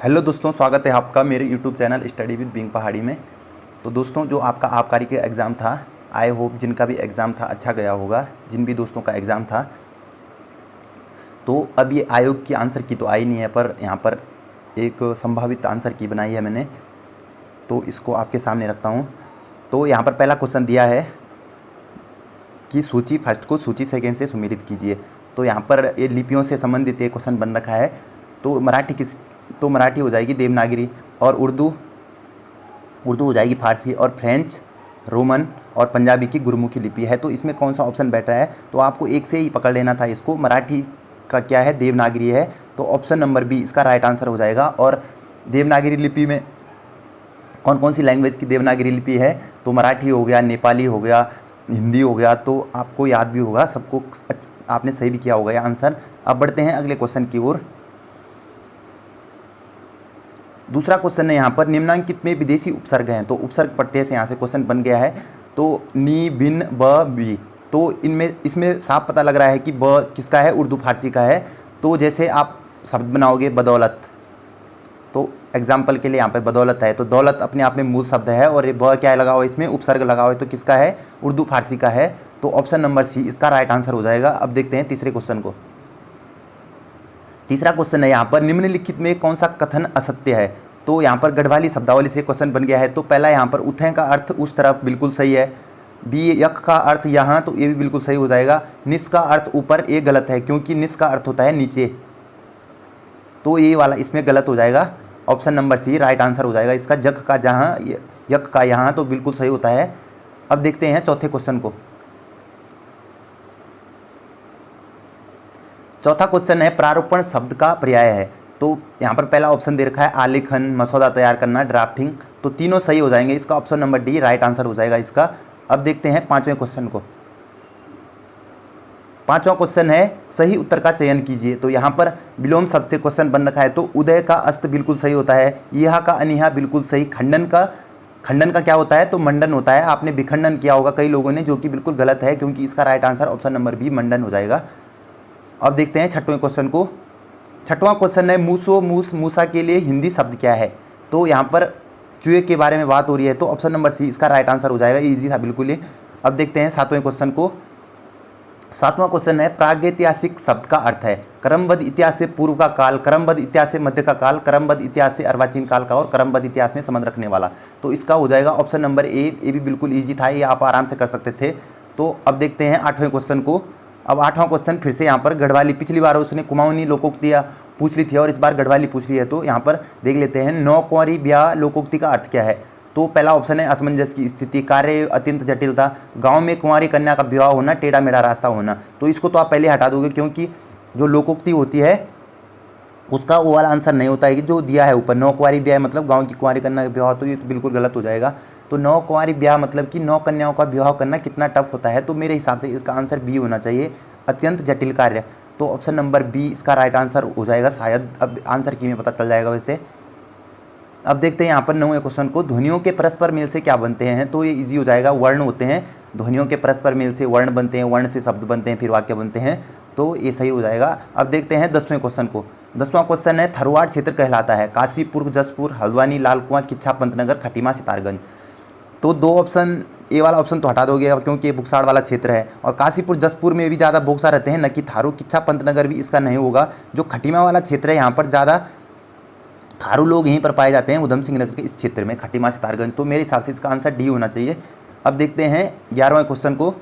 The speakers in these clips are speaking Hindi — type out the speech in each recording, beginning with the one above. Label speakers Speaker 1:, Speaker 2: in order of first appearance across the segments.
Speaker 1: हेलो दोस्तों, स्वागत है आपका मेरे यूट्यूब चैनल स्टडी विद बिंग पहाड़ी में। तो दोस्तों, जो आपका आबकारी का एग्ज़ाम था, आई होप जिनका भी एग्ज़ाम था अच्छा गया होगा, जिन भी दोस्तों का एग्ज़ाम था। तो अब ये आयोग की आंसर की तो आई नहीं है, पर यहाँ पर एक संभावित आंसर की बनाई है मैंने, तो इसको आपके सामने रखता हूँ। तो यहाँ पर पहला क्वेश्चन दिया है कि सूची फर्स्ट को सूची सेकेंड से सुमेलित कीजिए। तो यहाँ पर ये लिपियों से संबंधित एक क्वेश्चन बन रखा है। तो मराठी हो जाएगी देवनागरी, और उर्दू हो जाएगी फारसी, और फ्रेंच, रोमन और पंजाबी की गुरमुखी लिपि है। तो इसमें कौन सा ऑप्शन बैठ रहा है? तो आपको एक से ही पकड़ लेना था इसको। मराठी का क्या है? देवनागरी है। तो ऑप्शन नंबर बी इसका राइट आंसर हो जाएगा। और देवनागरी लिपि में कौन कौन सी लैंग्वेज की देवनागरी लिपि है? तो मराठी हो गया, नेपाली हो गया, हिंदी हो गया। तो आपको याद भी होगा, सबको आपने सही भी किया होगा ये आंसर। अब बढ़ते हैं अगले क्वेश्चन की ओर। दूसरा क्वेश्चन है यहाँ पर, निम्नांकित में विदेशी उपसर्ग हैं। तो उपसर्ग प्रत्यय से यहाँ से क्वेश्चन बन गया है। तो नी, बिन, ब, बी। तो इसमें साफ पता लग रहा है कि ब किसका है? उर्दू फारसी का है। तो जैसे आप शब्द बनाओगे बदौलत, तो एग्जाम्पल के लिए यहाँ पे बदौलत है, तो दौलत अपने आप में मूल शब्द है, और ये ब क्या लगा हुआ है? इसमें उपसर्ग लगा हुआ है। तो किसका है? उर्दू फारसी का है। तो ऑप्शन नंबर सी इसका राइट आंसर हो जाएगा। अब देखते हैं तीसरे क्वेश्चन को। तीसरा क्वेश्चन है यहाँ पर, निम्नलिखित में कौन सा कथन असत्य है? तो यहाँ पर गढ़वाली शब्दावली से क्वेश्चन बन गया है। तो पहला यहाँ पर उठें का अर्थ उस तरफ, बिल्कुल सही है। बी, यक का अर्थ यहाँ, तो ये भी बिल्कुल सही हो जाएगा। निस का अर्थ ऊपर, ये गलत है, क्योंकि निस का अर्थ होता है नीचे। तो ये वाला इसमें गलत हो जाएगा। Option number C right answer हो जाएगा इसका। जग का जहाँ, यक का यहाँ, तो बिल्कुल सही होता है। अब देखते हैं चौथे क्वेश्चन को। चौथा क्वेश्चन है, प्रारूपण शब्द का पर्याय है। तो यहाँ पर पहला ऑप्शन दे रखा है आलेखन, मसौदा तैयार करना, ड्राफ्टिंग। तो तीनों सही हो जाएंगे। इसका option number D right answer हो जाएगा इसका। अब देखते हैं पांचवें क्वेश्चन को। पांचवा क्वेश्चन है, सही उत्तर का चयन कीजिए। तो यहाँ पर विलोम शब्द से क्वेश्चन बन रखा है। तो उदय का अस्त बिल्कुल सही होता है। यह का अनिहा बिल्कुल सही। खंडन का क्या होता है? तो मंडन होता है। आपने विखंडन किया होगा कई लोगों ने, जो कि बिल्कुल गलत है, क्योंकि इसका right answer option number B Mandan हो जाएगा। अब देखते हैं छठवें क्वेश्चन को। छठवां क्वेश्चन है, मूसो, मूसा के लिए हिंदी शब्द क्या है? तो यहाँ पर चूहे के बारे में बात हो रही है। तो ऑप्शन नंबर सी इसका राइट आंसर हो जाएगा। इजी था बिल्कुल ही। अब देखते हैं सातवें क्वेश्चन को। सातवां क्वेश्चन है, प्रागैतिहासिक शब्द का अर्थ है। क्रमबद्ध इतिहास से पूर्व का काल, क्रमबद्ध इतिहास से मध्य का काल, क्रमबद्ध इतिहास से अर्वाचीन काल का, और क्रमबद्ध इतिहास में संबंध रखने वाला। तो इसका हो जाएगा ऑप्शन नंबर ए। ये भी बिल्कुल ईजी था, ये आप आराम से कर सकते थे। तो अब देखते हैं आठवें क्वेश्चन को। अब आठवां क्वेश्चन फिर से यहाँ पर गढ़वाली, पिछली बार उसने कुमाऊनी लोकोक्तियाँ पूछ ली थी, और इस बार गढ़वाली पूछ ली है। तो यहाँ पर देख लेते हैं, नौ कुंवारी ब्याह लोकोक्ति का अर्थ क्या है? तो पहला ऑप्शन है असमंजस की स्थिति, कार्य अत्यंत जटिलता, गांव में कुंवारी कन्या का विवाह होना, टेढ़ा मेढ़ा रास्ता होना। तो इसको तो आप पहले हटा दोगे, क्योंकि जो लोकोक्ति होती है उसका वो वाला आंसर नहीं होता है कि जो दिया है ऊपर, नौ कुंवारी ब्याह मतलब गांव की कुंवारी कन्या का विवाह। तो ये तो बिल्कुल गलत हो जाएगा। तो नौ कुंवारी ब्याह मतलब कि नौ कन्याओं का विवाह करना कितना टफ होता है। तो मेरे हिसाब से इसका आंसर बी होना चाहिए, अत्यंत जटिल कार्य। तो ऑप्शन नंबर बी इसका राइट आंसर हो जाएगा शायद। अब आंसर की में पता चल जाएगा वैसे। अब देखते हैं यहाँ पर 9वें क्वेश्चन को, ध्वनियों के परस्पर मेल से क्या बनते हैं? तो ये इजी हो जाएगा, वर्ण होते हैं। ध्वनियों के परस्पर मेल से वर्ण बनते हैं, वर्ण से शब्द बनते हैं, फिर वाक्य बनते हैं। तो ये सही हो जाएगा। अब देखते हैं 10वें क्वेश्चन को। 10वां क्वेश्चन है, थरवाड़ क्षेत्र कहलाता है काशीपुर, जसपुर, हल्द्वानी, लालकुआं, किच्छा, पंतनगर, खटीमा, सितारगंज। तो दो ऑप्शन, ए वाला ऑप्शन तो हटा दोगे, क्योंकि ये बुकसाड़ वाला क्षेत्र है। और काशीपुर, जसपुर में भी ज़्यादा बोक्सा रहते हैं, न कि थारू। किच्छा, पंतनगर भी इसका नहीं होगा। जो खटीमा वाला क्षेत्र है, यहाँ पर ज़्यादा थारू लोग यहीं पर पाए जाते हैं, उधम सिंह नगर के इस क्षेत्र में, खटीमा, सितारगंज। तो मेरे हिसाब से इसका आंसर डी होना चाहिए। अब देखते हैं 11वें क्वेश्चन को।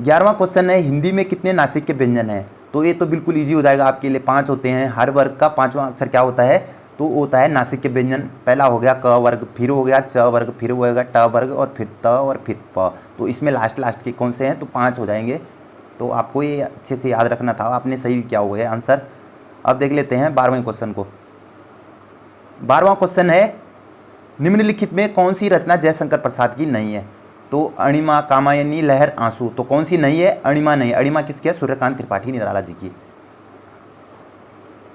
Speaker 1: 11वां क्वेश्चन है, हिंदी में कितने नासिक के व्यंजन हैं? तो ये तो बिल्कुल ईजी हो जाएगा आपके लिए, 5 होते हैं। हर वर्ग का 5वां अक्षर क्या होता है? तो होता है नासिक के व्यंजन। पहला हो गया क वर्ग, फिर हो गया च वर्ग, फिर हो गया ट वर्ग, और फिर त, और फिर प। तो इसमें लास्ट के कौन से हैं? तो 5 हो जाएंगे। तो आपको ये अच्छे से याद रखना था, आपने सही किया हुआ है आंसर। अब देख लेते हैं 12वें क्वेश्चन को। 12वां क्वेश्चन है, निम्नलिखित में कौन सी रचना जयशंकर प्रसाद की नहीं है? तो अणिमा, कामायनी, लहर, आंसू। तो कौन सी नहीं है? अणिमा नहीं। अणिमा किसकी है? सूर्यकांत त्रिपाठी निराला जी की।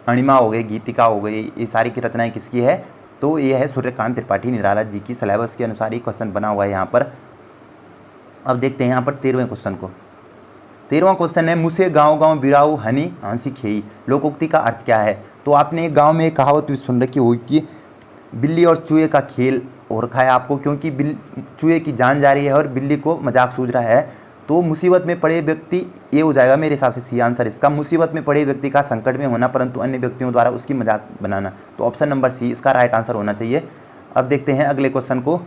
Speaker 1: अणिमा हो गई, गीतिका हो गई, ये सारी की रचनाएं किसकी है? तो ये है सूर्यकांत त्रिपाठी निराला जी की। सिलेबस के अनुसार ही क्वेश्चन बना हुआ है यहाँ पर। अब देखते हैं यहाँ पर 13वें क्वेश्चन को। 13वां क्वेश्चन है, मुझसे गाँव गाँव बिराऊ हनी हंसी खेई लोकोक्ति का अर्थ क्या है? तो आपने गांव में एक कहावत भी सुन रखी होगी कि बिल्ली और चूहे का खेल हो रखा है आपको, क्योंकि चूहे की जान जा रही है और बिल्ली को मजाक सूझ रहा है। तो मुसीबत में पड़े व्यक्ति, ये हो जाएगा मेरे हिसाब से सी आंसर इसका, मुसीबत में पड़े व्यक्ति का संकट में होना परंतु अन्य व्यक्तियों द्वारा उसकी मजाक बनाना। तो ऑप्शन नंबर सी इसका राइट आंसर होना चाहिए। अब देखते हैं अगले क्वेश्चन को।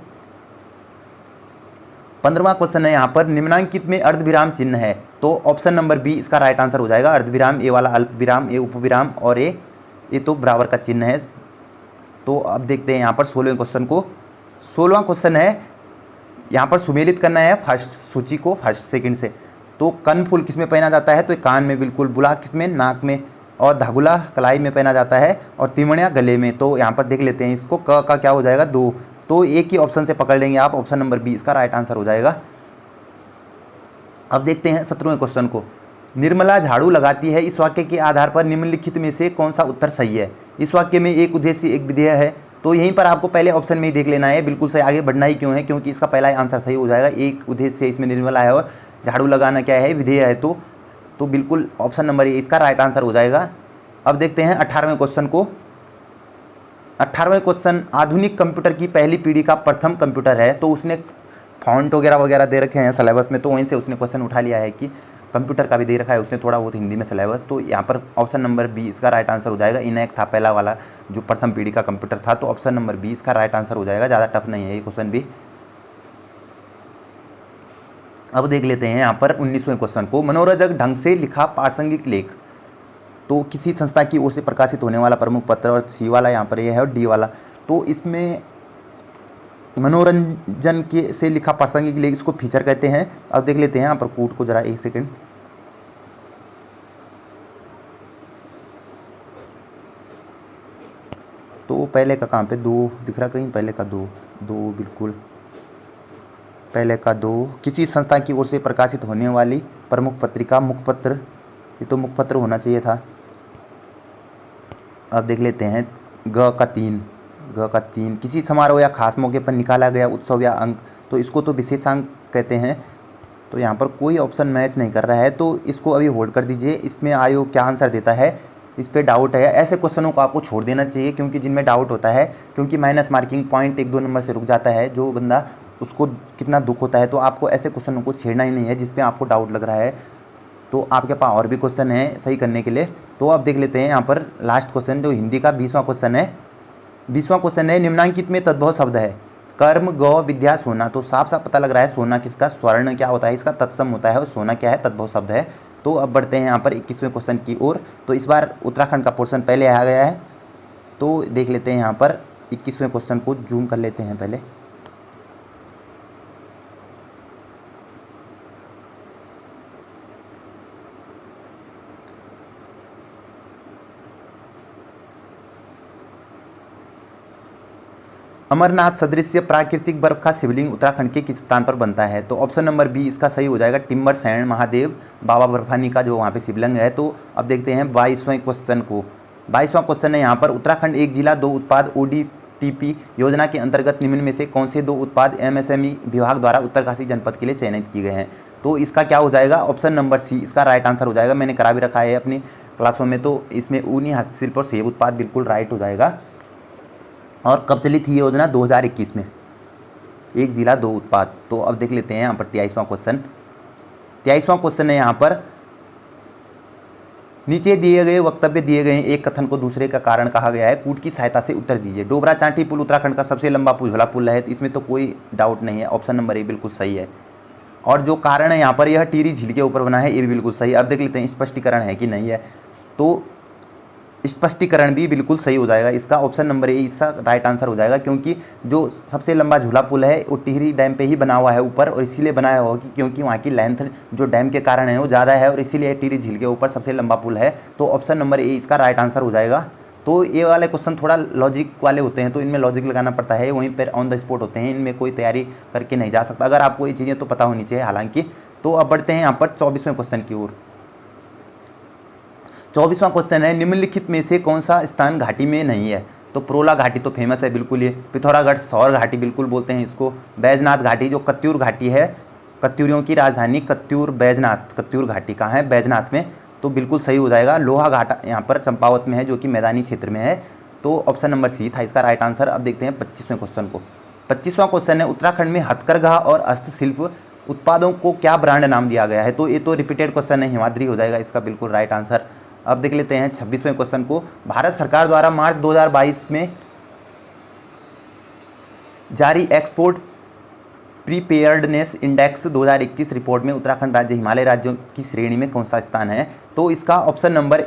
Speaker 1: 15वां क्वेश्चन है यहाँ पर, निम्नांकित में अर्धविराम चिन्ह है। तो ऑप्शन नंबर बी इसका राइट आंसर हो जाएगा। अर्धविराम, ए वाला अल्प विराम, ए उपविराम और ये तो बराबर का चिन्ह है। तो अब देखते हैं यहाँ पर 16वें क्वेश्चन को। 16वां क्वेश्चन है यहाँ पर सुमेलित करना है फर्स्ट सूची को फर्स्ट सेकंड से। तो कर्णफूल किस में पहना जाता है, तो कान में बिल्कुल, बुलाक किस में, नाक में, और धागुला कलाई में पहना जाता है, और तिमणिया गले में। तो यहाँ पर देख लेते हैं इसको, क का क्या हो जाएगा, 2। तो एक ही ऑप्शन से पकड़ लेंगे आप, ऑप्शन नंबर बी इसका राइट आंसर हो जाएगा। अब देखते हैं 17वें क्वेश्चन को। निर्मला झाड़ू लगाती है, इस वाक्य के आधार पर निम्नलिखित में से कौन सा उत्तर सही है। इस वाक्य में एक उद्देश्य एक विधेय है, तो यहीं पर आपको पहले ऑप्शन में ही देख लेना है, बिल्कुल सही, आगे बढ़ना ही क्यों है, क्योंकि इसका पहला आंसर सही हो जाएगा। एक उद्देश्य इसमें निर्मला है और झाड़ू लगाना क्या है, विधेय है। तो बिल्कुल ऑप्शन नंबर ए इसका राइट आंसर हो जाएगा। अब देखते हैं 18वें क्वेश्चन को। 18वें क्वेश्चन, आधुनिक कंप्यूटर की पहली पीढ़ी का प्रथम कंप्यूटर है। तो उसने फॉन्ट वगैरह दे रखे हैं सिलेबस में, तो वहीं से उसने क्वेश्चन उठा लिया है कि कंप्यूटर का भी दे रखा है उसने थोड़ा बहुत हिंदी में सिलेबस। तो यहाँ पर ऑप्शन नंबर बी इसका राइट आंसर हो जाएगा। इनैक था पहला वाला जो प्रथम पीढ़ी का कंप्यूटर था, तो ऑप्शन नंबर बी इसका राइट आंसर हो जाएगा। ज़्यादा टफ नहीं है ये क्वेश्चन भी। अब देख लेते हैं यहाँ पर 19वें क्वेश्चन को। मनोरंजक ढंग से लिखा प्रासंगिक लेख, तो किसी संस्था की ओर से प्रकाशित होने वाला प्रमुख पत्र, और सी वाला यहाँ पर ये है और डी वाला। तो इसमें मनोरंजन के से लिखा प्रासंगिक लेख, इसको फीचर कहते हैं। अब देख लेते हैं यहाँ पर कोड को जरा, एक सेकंड। तो पहले का कहाँ पे 2 दिख रहा कहीं, पहले का 2 बिल्कुल, पहले का 2, किसी संस्था की ओर से प्रकाशित होने वाली प्रमुख पत्रिका, मुखपत्र, ये तो मुखपत्र होना चाहिए था। अब देख लेते हैं ग का 3, किसी समारोह या खास मौके पर निकाला गया उत्सव या अंक, तो इसको तो विशेषांक कहते हैं। तो यहाँ पर कोई ऑप्शन मैच नहीं कर रहा है, तो इसको अभी होल्ड कर दीजिए। इसमें आयोग क्या आंसर देता है, इस पर डाउट है। ऐसे क्वेश्चनों को आपको छोड़ देना चाहिए, क्योंकि जिनमें डाउट होता है, क्योंकि माइनस मार्किंग पॉइंट 1-2 नंबर से रुक जाता है, जो बंदा उसको कितना दुख होता है। तो आपको ऐसे क्वेश्चनों को छेड़ना ही नहीं है जिसमें आपको डाउट लग रहा है। तो आपके पास और भी क्वेश्चन है सही करने के लिए। तो अब देख लेते हैं यहाँ पर लास्ट क्वेश्चन, जो हिंदी का 20वां क्वेश्चन है। 20वां क्वेश्चन है, निम्नांकित में तद्भव शब्द है, कर्म, गौ, विद्या, सोना। तो साफ साफ पता लग रहा है सोना किसका, स्वर्ण क्या होता है इसका, तत्सम होता है, और सोना क्या है, तद्भव शब्द है। तो अब बढ़ते हैं यहाँ पर 21वें क्वेश्चन की ओर। तो इस बार उत्तराखंड का पोर्शन पहले आ गया है, तो देख लेते हैं यहाँ पर 21वें क्वेश्चन को, जूम कर लेते हैं पहले। अमरनाथ सदृश प्राकृतिक बर्फ का शिवलिंग उत्तराखंड के किस स्थान पर बनता है। तो ऑप्शन नंबर बी इसका सही हो जाएगा। टिम्बर सैंड महादेव बाबा बर्फानी का जो वहाँ पे शिवलिंग है। तो अब देखते हैं 22वें क्वेश्चन को। 22वां क्वेश्चन है यहाँ पर, उत्तराखंड एक जिला 2 उत्पाद ODTP योजना के अंतर्गत निम्न में से कौन से 2 उत्पाद MSME विभाग द्वारा उत्तरकाशी जनपद के लिए चयनित किए गए हैं। तो इसका क्या हो जाएगा, ऑप्शन नंबर सी इसका राइट आंसर हो जाएगा। मैंने करा भी रखा है अपनी क्लासों में, तो इसमें ऊनी हस्तशिल्प और सेब उत्पाद बिल्कुल राइट हो जाएगा। और कब चली थी ये योजना, 2021 में, एक जिला 2 उत्पाद। तो अब देख लेते हैं यहाँ पर 23वां क्वेश्चन। 23वां क्वेश्चन है यहाँ पर, नीचे दिए गए वक्तव्य दिए गए, एक कथन को दूसरे का कारण कहा गया है, कूट की सहायता से उत्तर दीजिए। डोबरा चांठी पुल उत्तराखंड का सबसे लंबा झोला पुल है, तो इसमें तो कोई डाउट नहीं है, ऑप्शन नंबर ए बिल्कुल सही है। और जो कारण है यहाँ पर, यह टिहरी झील के ऊपर बना है, ये भी बिल्कुल सही। अब देख लेते हैं स्पष्टीकरण है कि नहीं है, तो स्पष्टीकरण भी बिल्कुल सही हो जाएगा। इसका ऑप्शन नंबर ए इसका राइट आंसर हो जाएगा, क्योंकि जो सबसे लंबा झूला पुल है वो टिहरी डैम पे ही बना हुआ है ऊपर, और इसीलिए बनाया हुआ कि क्योंकि वहाँ की लेंथ जो डैम के कारण है वो ज़्यादा है, और इसीलिए टिहरी झील के ऊपर सबसे लंबा पुल है। तो ऑप्शन नंबर ए इसका राइट आंसर हो जाएगा। तो ये वाले क्वेश्चन थोड़ा लॉजिक वाले होते हैं, तो इनमें लॉजिक लगाना पड़ता है, वहीं पर ऑन द स्पॉट होते हैं, इनमें कोई तैयारी करके नहीं जा सकता, अगर आपको ये चीज़ें तो पता होनी चाहिए हालांकि। तो अब बढ़ते हैं यहाँ पर 24वें क्वेश्चन की ओर। 24वां क्वेश्चन है, निम्नलिखित में से कौन सा स्थान घाटी में नहीं है। तो प्रोला घाटी तो फेमस है बिल्कुल, ये पिथौरागढ़ सौर घाटी बिल्कुल बोलते हैं इसको, बैजनाथ घाटी जो कत्यूर घाटी है, कत्यूरियों की राजधानी कत्यूर बैजनाथ, कत्यूर घाटी कहाँ है, बैजनाथ में। तो बिल्कुल सही हो जाएगा। लोहा घाटा यहाँ पर चंपावत में है, जो कि मैदानी क्षेत्र में है। तो ऑप्शन नंबर सी था इसका राइट आंसर। अब देखते हैं 25वें क्वेश्चन को। 25वां क्वेश्चन है, उत्तराखंड में हथकरघा और हस्तशिल्प उत्पादों को क्या ब्रांड नाम दिया गया है। तो ये तो रिपीटेड क्वेश्चन है, हिमाद्री हो जाएगा इसका बिल्कुल राइट आंसर। अब देख लेते हैं 26वें क्वेश्चन को। भारत सरकार द्वारा मार्च 2022 में जारी एक्सपोर्ट प्रीपेयर्डनेस इंडेक्स 2021 रिपोर्ट में उत्तराखंड राज्य हिमालय राज्यों की श्रेणी में कौन सा स्थान है। तो इसका ऑप्शन नंबर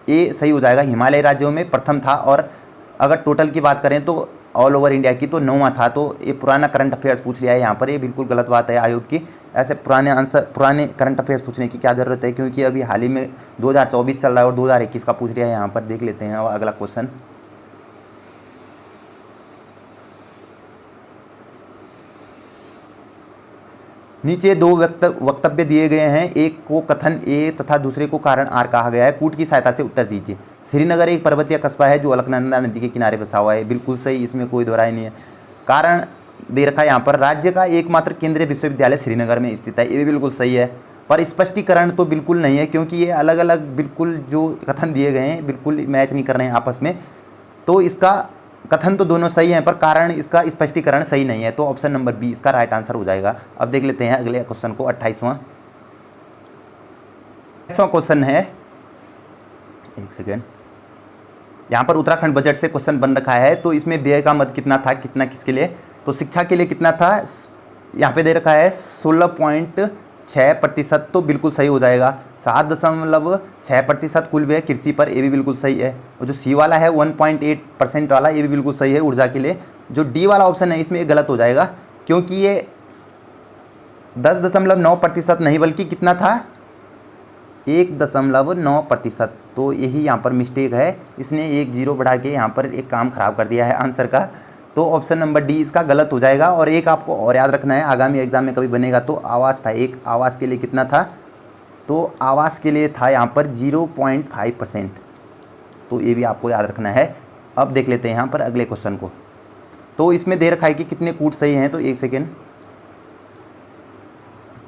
Speaker 1: ए सही हो जाएगा। हिमालय राज्यों में प्रथम था, और अगर टोटल की बात करें तो ऑल ओवर इंडिया की तो 9वां था। तो ये पुराना करंट अफेयर्स पूछ लिया है यहाँ पर, ये बिल्कुल गलत बात है आयोग की। ऐसे पुराने करंट अफेयर्स पूछने की क्या ज़रूरत है, क्योंकि अभी हाल ही में 2024 चल रहा है और 2021 का पूछ लिया है यहाँ पर। देख लेते हैं अगला क्वेश्चन। नीचे दो वक्तव्य दिए गए हैं, एक को कथन ए तथा दूसरे को कारण आर कहा गया है। कूट की सहायता से उत्तर दीजिए। श्रीनगर एक पर्वतीय कस्बा है जो अलकनंदा नदी के किनारे बसा हुआ है। बिल्कुल सही, इसमें कोई दोहराई नहीं है। कारण दे रखा है यहाँ पर, राज्य का एकमात्र केंद्रीय विश्वविद्यालय श्रीनगर में स्थित है। ये भी बिल्कुल सही है, पर स्पष्टीकरण तो बिल्कुल नहीं है, क्योंकि ये अलग अलग बिल्कुल जो कथन दिए गए हैं बिल्कुल मैच नहीं कर रहे हैं आपस में। तो इसका कथन तो दोनों सही हैं, पर कारण इसका स्पष्टीकरण सही नहीं है। तो ऑप्शन नंबर बी इसका राइट आंसर हो जाएगा। अब देख लेते हैं अगले क्वेश्चन को। 28वां क्वेश्चन है, एक सेकेंड, यहाँ पर उत्तराखंड बजट से क्वेश्चन बन रखा है। तो इसमें व्यय का मद कितना था, कितना किसके लिए। तो शिक्षा के लिए कितना था, यहाँ पे दे रखा है 16.6%। तो बिल्कुल सही हो जाएगा। 7.6% कुल व्यय कृषि पर, ये भी बिल्कुल सही है। और जो सी वाला है 1.8% वाला, ये भी बिल्कुल सही है ऊर्जा के लिए। जो डी वाला ऑप्शन है इसमें ये गलत हो जाएगा, क्योंकि ये 10.9% नहीं बल्कि कितना था, 1.9%। तो यही यहाँ पर मिस्टेक है, इसने एक जीरो बढ़ा के यहाँ पर एक काम खराब कर दिया है आंसर का। तो ऑप्शन नंबर डी इसका गलत हो जाएगा। और एक आपको और याद रखना है, आगामी एग्जाम में कभी बनेगा तो आवास था, एक आवास के लिए कितना था, तो आवास के लिए था यहाँ पर 0.5%। तो ये भी आपको याद रखना है। अब देख लेते हैं यहाँ पर अगले क्वेश्चन को। तो इसमें दे रखा है कि कितने कूट सही हैं, तो एक सेकेंड,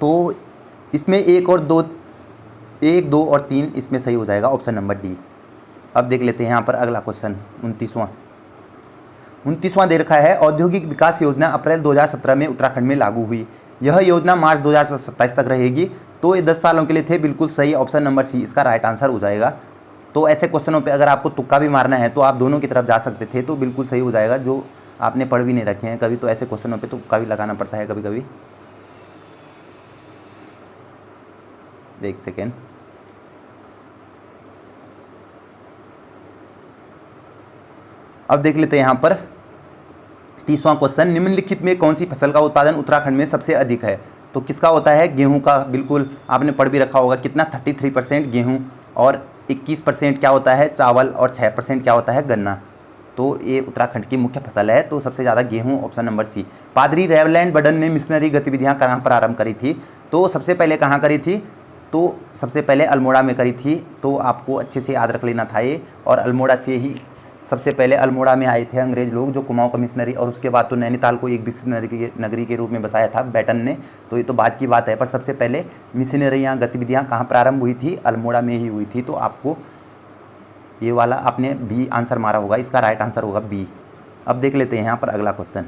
Speaker 1: तो इसमें 1 2 और 3 इसमें सही हो जाएगा, ऑप्शन नंबर डी। अब देख लेते हैं यहाँ पर अगला क्वेश्चन 29वां दे रखा है, औद्योगिक विकास योजना अप्रैल 2017 में उत्तराखंड में लागू हुई। यह योजना मार्च 2027 तक रहेगी। तो ये 10 सालों के लिए थे, बिल्कुल सही, ऑप्शन नंबर सी इसका राइट आंसर हो जाएगा। तो ऐसे क्वेश्चनों पे अगर आपको तुक्का भी मारना है तो आप दोनों की तरफ जा सकते थे, तो बिल्कुल सही हो जाएगा। जो आपने पढ़ भी नहीं रखे हैं कभी, तो ऐसे क्वेश्चनों पे तुक्का भी लगाना पड़ता है कभी कभी। एक सेकेंड, अब देख लेते हैं यहाँ पर 30वां क्वेश्चन, निम्नलिखित में कौन सी फसल का उत्पादन उत्तराखंड में सबसे अधिक है। तो किसका होता है, गेहूं का। बिल्कुल आपने पढ़ भी रखा होगा, कितना 33% गेहूं, और 21% क्या होता है चावल, और 6% क्या होता है गन्ना। तो ये उत्तराखंड की मुख्य फसल है। तो सबसे ज़्यादा गेहूं, ऑप्शन नंबर सी। पादरी रेवलैंड बर्डन ने मिशनरी गतिविधियाँ कहाँ प्रारंभ करी थी। तो सबसे पहले कहाँ करी थी, तो सबसे पहले अल्मोड़ा में करी थी। तो आपको अच्छे से याद रख लेना था ये, और अल्मोड़ा से ही सबसे पहले अल्मोड़ा में आए थे अंग्रेज लोग, जो कुमाऊं का मिशनरी, और उसके बाद तो नैनीताल को एक विश्व नगरी के रूप में बसाया था बैटन ने। तो ये तो बाद की बात है, पर सबसे पहले मिशनरियाँ गतिविधियाँ कहाँ प्रारंभ हुई थी, अल्मोड़ा में ही हुई थी। तो आपको ये वाला आपने बी आंसर मारा होगा, इसका राइट आंसर होगा बी। अब देख लेते हैं यहाँ पर अगला क्वेश्चन।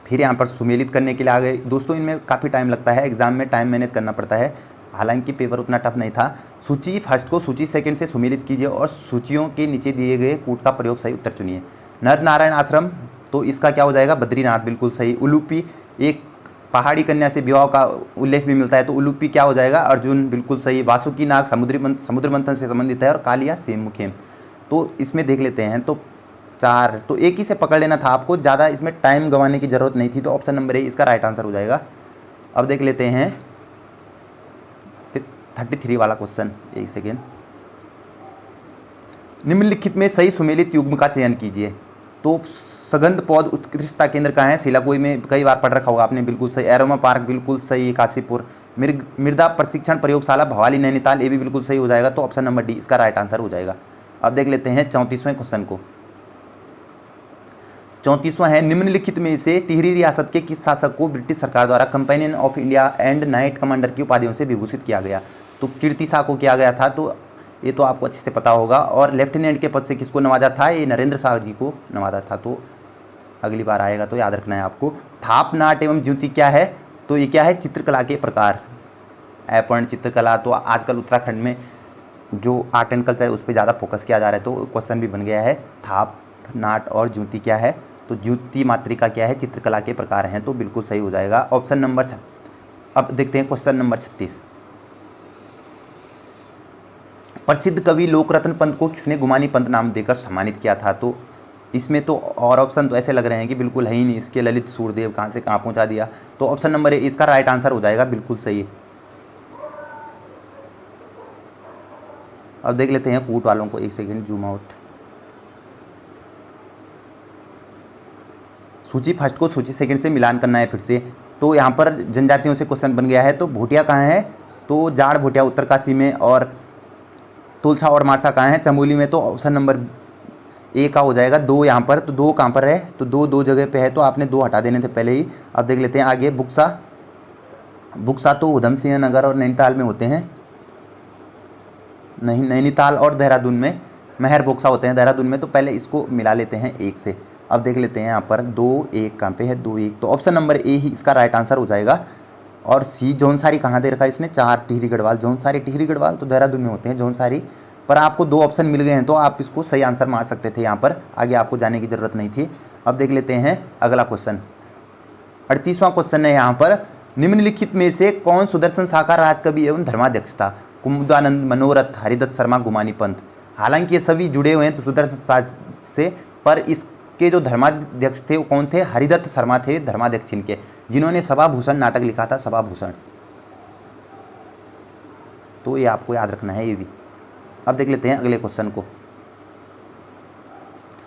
Speaker 1: फिर यहाँ पर सुमेलित करने के लिए आ गए। दोस्तों इनमें काफ़ी टाइम लगता है, एग्जाम में टाइम मैनेज करना पड़ता है, हालांकि पेपर उतना टफ नहीं था। सूची फर्स्ट को सूची सेकंड से सुमेलित कीजिए और सूचियों के नीचे दिए गए कूट का प्रयोग सही उत्तर चुनिए। नर नारायण आश्रम, तो इसका क्या हो जाएगा, बद्रीनाथ, बिल्कुल सही। उलूपी, एक पहाड़ी कन्या से विवाह का उल्लेख भी मिलता है, तो उलूपी क्या हो जाएगा, अर्जुन, बिल्कुल सही। वासुकी नाग समुद्र मंथन से संबंधित है, और कालिया सेम मुखेम। तो इसमें देख लेते हैं, तो 4, तो एक ही से पकड़ लेना था आपको, ज़्यादा इसमें टाइम गंवाने की जरूरत नहीं थी। तो ऑप्शन नंबर ए इसका राइट आंसर हो जाएगा। अब देख लेते हैं 33 वाला क्वेश्चन, एक सेकेंड। निम्नलिखित में सही सुमेलित युग्म का चयन कीजिए। तो सगंध पौध उत्कृष्टता केंद्र कहाँ है, सिलाकोई में, कई बार पढ़ रखा होगा आपने, बिल्कुल सही। एरोमा पार्क, बिल्कुल सही, काशीपुर। मृदा प्रशिक्षण प्रयोगशाला भवाली नैनीताल, ये भी बिल्कुल सही हो जाएगा। तो ऑप्शन नंबर डी इसका राइट आंसर हो जाएगा। अब देख लेते हैं 34वें क्वेश्चन को। 34वां है, निम्नलिखित में से टिहरी रियासत के किस शासक को ब्रिटिश सरकार द्वारा companion of India and night commander की उपाधियों से विभूषित किया गया। तो कीर्ति शाह को किया गया था, तो ये तो आपको अच्छे से पता होगा। और लेफ्टिनेंट के पद से किसको नवाजा था, ये नरेंद्र शाह जी को नवाजा था। तो अगली बार आएगा तो याद रखना है आपको। थाप, नाट एवं ज्योति क्या है, तो ये क्या है, चित्रकला के प्रकार। ऐपर्ण चित्रकला, तो आजकल उत्तराखंड में जो आर्ट एंड कल्चर है उस पर ज़्यादा फोकस किया जा रहा है, तो क्वेश्चन भी बन गया है। थाप, नाट और ज्योति क्या है, तो ज्योति मातृका क्या है, चित्रकला के प्रकार हैं, तो बिल्कुल सही हो जाएगा ऑप्शन नंबर 6। अब देखते हैं क्वेश्चन नंबर 36। प्रसिद्ध कवि लोकरत्न पंत को किसने गुमानी पंत नाम देकर सम्मानित किया था, तो इसमें तो और ऑप्शन तो ऐसे लग रहे हैं कि बिल्कुल है ही नहीं, इसके ललित सूरदेव कहाँ से कहाँ पहुँचा दिया। तो ऑप्शन नंबर ए इसका राइट आंसर हो जाएगा, बिल्कुल सही। अब देख लेते हैं कूट वालों को, एक सेकेंड जूम आउट। सूची फर्स्ट को सूची सेकंड से मिलान करना है फिर से। तो यहाँ पर जनजातियों से क्वेश्चन बन गया है। तो भोटिया कहाँ है, तो जाड़ भोटिया उत्तरकाशी में, और तुलसा और मारसा कहाँ है, चमोली में। तो ऑप्शन नंबर ए का हो जाएगा 2 यहाँ पर। तो 2 कहाँ पर है, तो 2 जगह पे है, तो आपने 2 हटा देने थे पहले ही। अब देख लेते हैं आगे। बुक्सा तो उधम सिंह नगर और नैनीताल में होते हैं, नहीं, नैनीताल और देहरादून में महर बोक्सा होते हैं देहरादून में। तो पहले इसको मिला लेते हैं 1 से। अब देख लेते हैं यहाँ पर 2-1 कहाँ पे है, 2-1। तो ऑप्शन नंबर ए ही इसका राइट आंसर हो जाएगा। और सी जौनसारी कहाँ दे रखा है इसने, 4 टिहरी गढ़वाल, जौनसारी टिहरी गढ़वाल तो देहरादून में होते हैं जौनसारी। पर आपको 2 ऑप्शन मिल गए हैं, तो आप इसको सही आंसर मार सकते थे यहाँ पर, आगे आपको जाने की ज़रूरत नहीं थी। अब देख लेते हैं अगला क्वेश्चन। 38वां क्वेश्चन है यहाँ पर, निम्नलिखित में से कौन सुदर्शन शाह का राजकवि एवं धर्माध्यक्ष था। कुमुदानंद, मनोरथ, हरिदत्त शर्मा, गुमानी पंत। हालांकि ये सभी जुड़े हुए हैं तो सुदर्शन शाह से, पर इसके जो धर्माध्यक्ष थे वो कौन थे, हरिदत्त शर्मा थे धर्माध्यक्ष इनके, जिन्होंने सभाभूषण नाटक लिखा था, सभाभूषण। तो ये आपको याद रखना है ये भी। अब देख लेते हैं अगले क्वेश्चन को।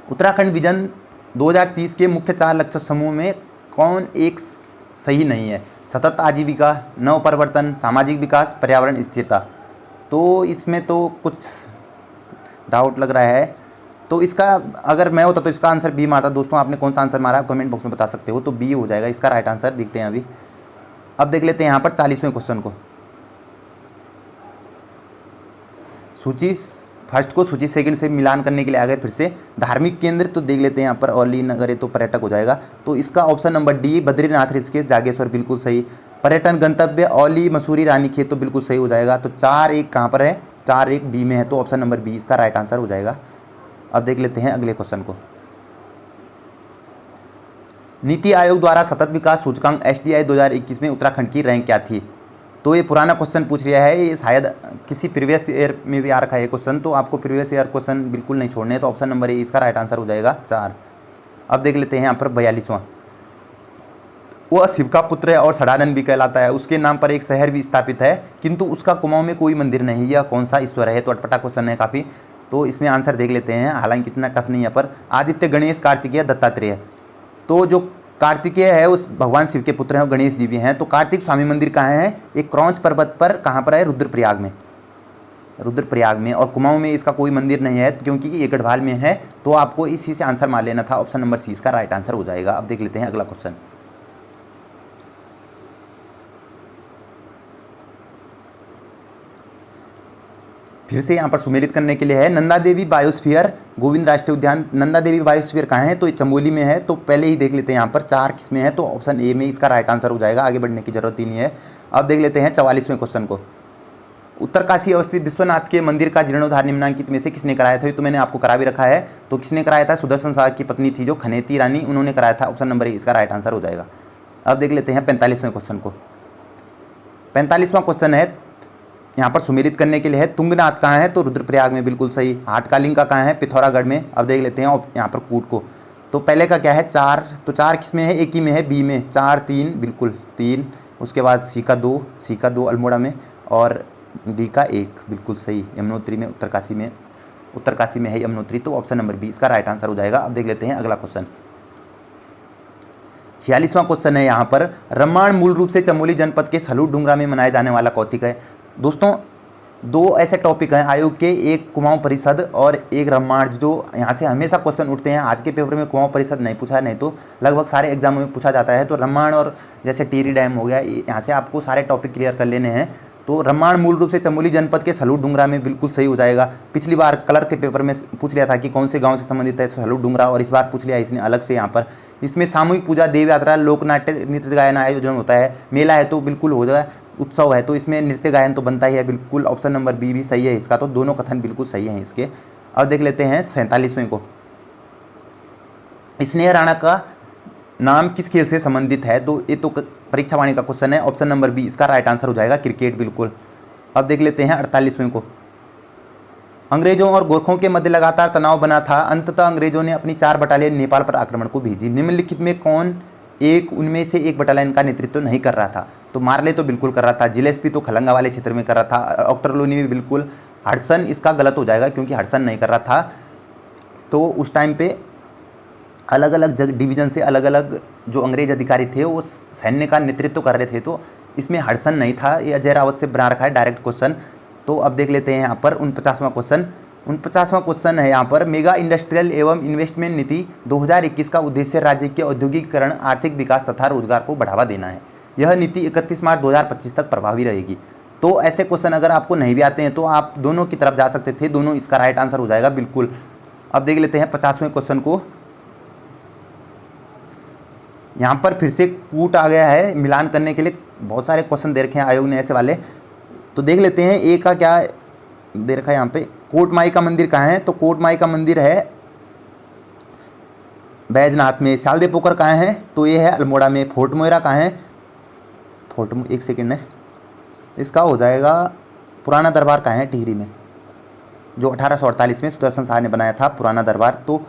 Speaker 1: उत्तराखंड विजन 2030 के मुख्य 4 लक्ष्य समूह में कौन एक सही नहीं है। सतत आजीविका, नव परिवर्तन, सामाजिक विकास, पर्यावरण स्थिरता। तो इसमें तो कुछ डाउट लग रहा है। तो इसका अगर मैं होता तो इसका आंसर बी मारता। दोस्तों आपने कौन सा आंसर मारा आप कमेंट बॉक्स में बता सकते हो। तो बी हो जाएगा इसका राइट आंसर। देखते हैं अभी। अब देख लेते हैं यहाँ पर 40वें क्वेश्चन को। सूची फर्स्ट को सूची सेकंड से मिलान करने के लिए आ गए फिर से। धार्मिक केंद्र तो देख लेते हैं यहाँ पर, औली नगर है तो पर्यटक हो जाएगा। तो इसका option number D, Badrinath, Rishikesh, Jageshwar, बिल्कुल सही। पर्यटन गंतव्य औली, मसूरी, रानीखेत तो बिल्कुल सही हो जाएगा। तो 4-1 कहाँ पर है, 4-1 बी में है। तो ऑप्शन नंबर बी इसका राइट आंसर हो जाएगा। अब देख लेते हैं अगले क्वेश्चन को। नीति आयोग द्वारा सतत विकास सूचकांक SDI 2021 में उत्तराखंड की रैंक क्या थी। तो ये पुराना क्वेश्चन पूछ लिया है, ये शायद किसी प्रीवियस ईयर में भी आ रखा है क्वेश्चन। तो आपको प्रीवियस ईयर क्वेश्चन बिल्कुल नहीं छोड़ने। तो ऑप्शन नंबर ए इसका राइट आंसर हो जाएगा 4। अब देख लेते हैं यहाँ पर 42वां। वह शिव का पुत्र है और षडानंद भी कहलाता है। उसके नाम पर एक शहर भी स्थापित है, किंतु उसका कुमाऊं में कोई मंदिर नहीं। यह कौन सा ईश्वर है। तो अटपटा क्वेश्चन है काफ़ी। तो इसमें आंसर देख लेते हैं, हालांकि इतना टफ नहीं है। पर आदित्य, गणेश, कार्तिकेय, दत्तात्रेय। तो जो कार्तिकेय है उस भगवान शिव के पुत्र हैं, गणेश जी भी हैं। तो कार्तिक स्वामी मंदिर कहाँ है, एक क्रौंच पर्वत पर, कहाँ पर है, रुद्रप्रयाग में, रुद्रप्रयाग में। और कुमाऊं में इसका कोई मंदिर नहीं है क्योंकि ये गढ़वाल में है। तो आपको इसी से आंसर मान लेना था। ऑप्शन नंबर सी इसका राइट आंसर हो जाएगा। अब देख लेते हैं अगला क्वेश्चन। फिर से यहाँ पर सुमेलित करने के लिए है। नंदा देवी बायोस्फीयर गोविंद राष्ट्रीय उद्यान, नंदा देवी बायोस्फीयर कहाँ है, तो ये चमोली में है। तो पहले ही देख लेते हैं यहाँ पर 4 किस में है। तो ऑप्शन ए में इसका राइट आंसर हो जाएगा, आगे बढ़ने की जरूरत ही नहीं है। अब देख लेते हैं 44वें क्वेश्चन को। उत्तरकाशी अवस्थित विश्वनाथ के मंदिर का जीर्णोद्धार निम्नलिखित में से किसने कराया था। तो मैंने आपको करा भी रखा है। तो किसने कराया था, सुदर्शन शाह की पत्नी थी जो खनेती रानी, उन्होंने कराया था। ऑप्शन नंबर ए इसका राइट आंसर हो जाएगा। अब देख लेते हैं 45वें क्वेश्चन को। 45वां क्वेश्चन है यहाँ पर सुमेलित करने के लिए है। तुंगनाथ कहाँ है, तो रुद्रप्रयाग में, बिल्कुल सही। हाटकालिंग का कहाँ है, पिथौरागढ़ में। अब देख लेते हैं यहाँ पर कूट को। तो पहले का क्या है, 4। तो 4 किस में है, एक ही में है, बी में। 4-3 बिल्कुल 3। उसके बाद सी का 2 अल्मोड़ा में, और डी का 1 बिल्कुल सही, यमुनोत्री में, उत्तरकाशी में है यमुनोत्री। तो ऑप्शन नंबर बी इसका राइट आंसर हो जाएगा। अब देख लेते हैं अगला क्वेश्चन। 46वां क्वेश्चन है यहाँ पर। रम्माण मूल रूप से चमोली जनपद के सलूट डुंगरा में मनाया जाने वाला कौतिक है। दोस्तों 2 ऐसे टॉपिक हैं आयोग के, एक कुमाऊं परिषद और एक रम्माण, जो यहाँ से हमेशा क्वेश्चन उठते हैं। आज के पेपर में कुमाऊं परिषद नहीं पूछा है, नहीं तो लगभग सारे एग्जामों में पूछा जाता है। तो रम्माण और जैसे टिहरी डैम हो गया, यहाँ से आपको सारे टॉपिक क्लियर कर लेने हैं। तो रम्माण मूल रूप से चमोली जनपद के सलूट डुंगरा में बिल्कुल सही हो जाएगा। पिछली बार कलर के पेपर में पूछ लिया था कि कौन से गांव से संबंधित है सलूट डुंगरा, और इस बार पूछ लिया इसने अलग से यहाँ पर। इसमें सामूहिक पूजा, देव यात्रा, लोक नाट्य, नृत्य गायन आयोजन होता है। मेला है तो बिल्कुल हो जाए, उत्सव है तो इसमें नृत्य गायन तो बनता ही है बिल्कुल। ऑप्शन नंबर बी भी सही है इसका, तो दोनों कथन बिल्कुल सही हैं इसके। अब देख लेते हैं 47वें को। स्नेह राणा का नाम किस खेल से संबंधित है? तो ये तो परीक्षा वाणी का क्वेश्चन है। ऑप्शन नंबर बी इसका राइट आंसर हो जाएगा, क्रिकेट बिल्कुल। अब देख लेते हैं 48वें को। अंग्रेजों और गोरखों के मध्य लगातार तनाव बना था, अंततः अंग्रेजों ने अपनी 4 बटालियन नेपाल पर आक्रमण को भेजी। निम्नलिखित में कौन एक उनमें से एक बटालियन का नेतृत्व नहीं कर रहा था? तो मार्ले तो बिल्कुल कर रहा था, जिलेस्पी तो खलंगा वाले क्षेत्र में कर रहा था, ऑक्टरलोनी भी बिल्कुल, हडसन इसका गलत हो जाएगा क्योंकि हडसन नहीं कर रहा था। तो उस टाइम पे अलग अलग डिवीज़न से अलग अलग जो अंग्रेज अधिकारी थे वो सैन्य का नेतृत्व कर रहे थे, तो इसमें हडसन नहीं था। ये अजय रावत से बना रखा है डायरेक्ट क्वेश्चन। तो अब देख लेते हैं यहाँ पर 49वां क्वेश्चन। 49वां क्वेश्चन है यहाँ पर, मेगा इंडस्ट्रियल एवं इन्वेस्टमेंट नीति 2021 का उद्देश्य राज्य के औद्योगिकीकरण, आर्थिक विकास तथा रोजगार को बढ़ावा देना है। यह नीति 31 मार्च 2025 तक प्रभावी रहेगी। तो ऐसे क्वेश्चन अगर आपको नहीं भी आते हैं तो आप दोनों की तरफ जा सकते थे, दोनों इसका राइट आंसर हो जाएगा बिल्कुल। अब देख लेते हैं 50वें क्वेश्चन को। यहाँ पर फिर से कूट आ गया है मिलान करने के लिए, बहुत सारे क्वेश्चन दे रखे हैं आयोग ने ऐसे वाले। तो देख लेते हैं ए का क्या दे रखा है यहाँ पे। कोट माई का मंदिर कहाँ है? तो कोट माई का मंदिर है बैजनाथ में। शालदे पोखर कहाँ है? तो ये है अल्मोड़ा में। फोर्ट मोयरा कहाँ है? एक सेकेंड है, इसका हो जाएगा पुराना दरबार कहाँ है? टिहरी में, जो 1848 में सुदर्शन शाह ने बनाया था पुराना दरबार। तो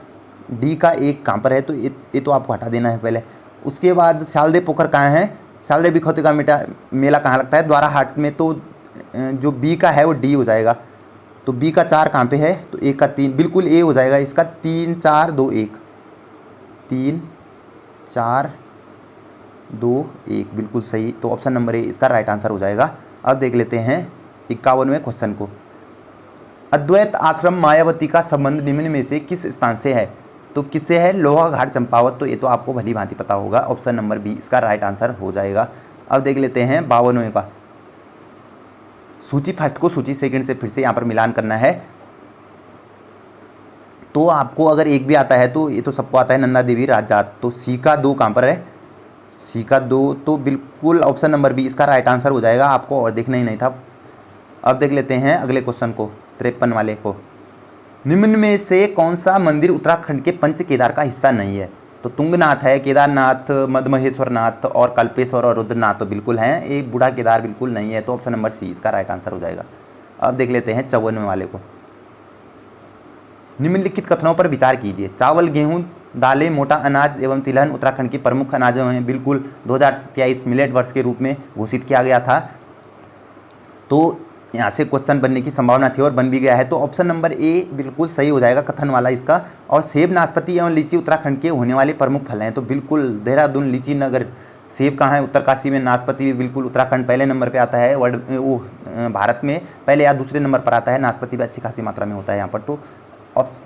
Speaker 1: डी का एक कहाँ पर है? तो ये तो आपको हटा देना है पहले। उसके बाद शालदे पोखर कहाँ है? शालदे बिखौती का मेला कहाँ लगता है? द्वारा हाट में। तो जो बी का है वो डी हो जाएगा। तो बी का 4 कहाँ पे है? तो ए का 3, बिल्कुल ए हो जाएगा इसका। 3 4 2 1, 3 4 2 1 बिल्कुल सही। तो ऑप्शन नंबर ए इसका राइट आंसर हो जाएगा। अब देख लेते हैं 51वें क्वेश्चन को। अद्वैत आश्रम मायावती का संबंध निम्न में से किस स्थान से है? तो किससे है? लोहाघाट चंपावत। तो ये तो आपको भली भांति पता होगा, ऑप्शन नंबर बी इसका राइट आंसर हो जाएगा। अब देख लेते हैं 52वें का। सूची फर्स्ट को सूची सेकंड से फिर से यहाँ पर मिलान करना है। तो आपको अगर एक भी आता है तो ये तो सबको आता है, नंदा देवी राजजात। तो सी का 2 कहाँ पर है? सी का 2 तो बिल्कुल ऑप्शन नंबर बी इसका राइट आंसर हो जाएगा, आपको और देखना ही नहीं था। अब देख लेते हैं अगले क्वेश्चन को, 53 वाले को। निम्न में से कौन सा मंदिर उत्तराखंड के पंच केदार का हिस्सा नहीं है? तो तुंगनाथ है, केदारनाथ, मदमहेश्वरनाथ और कल्पेश्वर और रुद्रनाथ तो बिल्कुल हैं। एक बूढ़ा केदार बिल्कुल नहीं है, तो ऑप्शन नंबर सी इसका राइट आंसर हो जाएगा। अब देख लेते हैं 54वें वाले को। निम्नलिखित कथनों पर विचार कीजिए। चावल, गेहूं, दालें, मोटा अनाज एवं तिलहन उत्तराखंड के प्रमुख अनाजों हैं। बिल्कुल 2023 मिलेट वर्ष के रूप में घोषित किया गया था, तो यहाँ से क्वेश्चन बनने की संभावना थी और बन भी गया है। तो ऑप्शन नंबर ए बिल्कुल सही हो जाएगा, कथन वाला इसका। और सेब, नाशपाती एवं लीची उत्तराखंड के होने वाले प्रमुख फल हैं। तो बिल्कुल देहरादून लीची नगर। सेब कहाँ है? उत्तरकाशी में। नाशपाती भी बिल्कुल उत्तराखंड पहले नंबर पे आता है, भारत में पहले या दूसरे नंबर पर आता है। नाशपाती भी अच्छी खासी मात्रा में होता है यहाँ पर। तो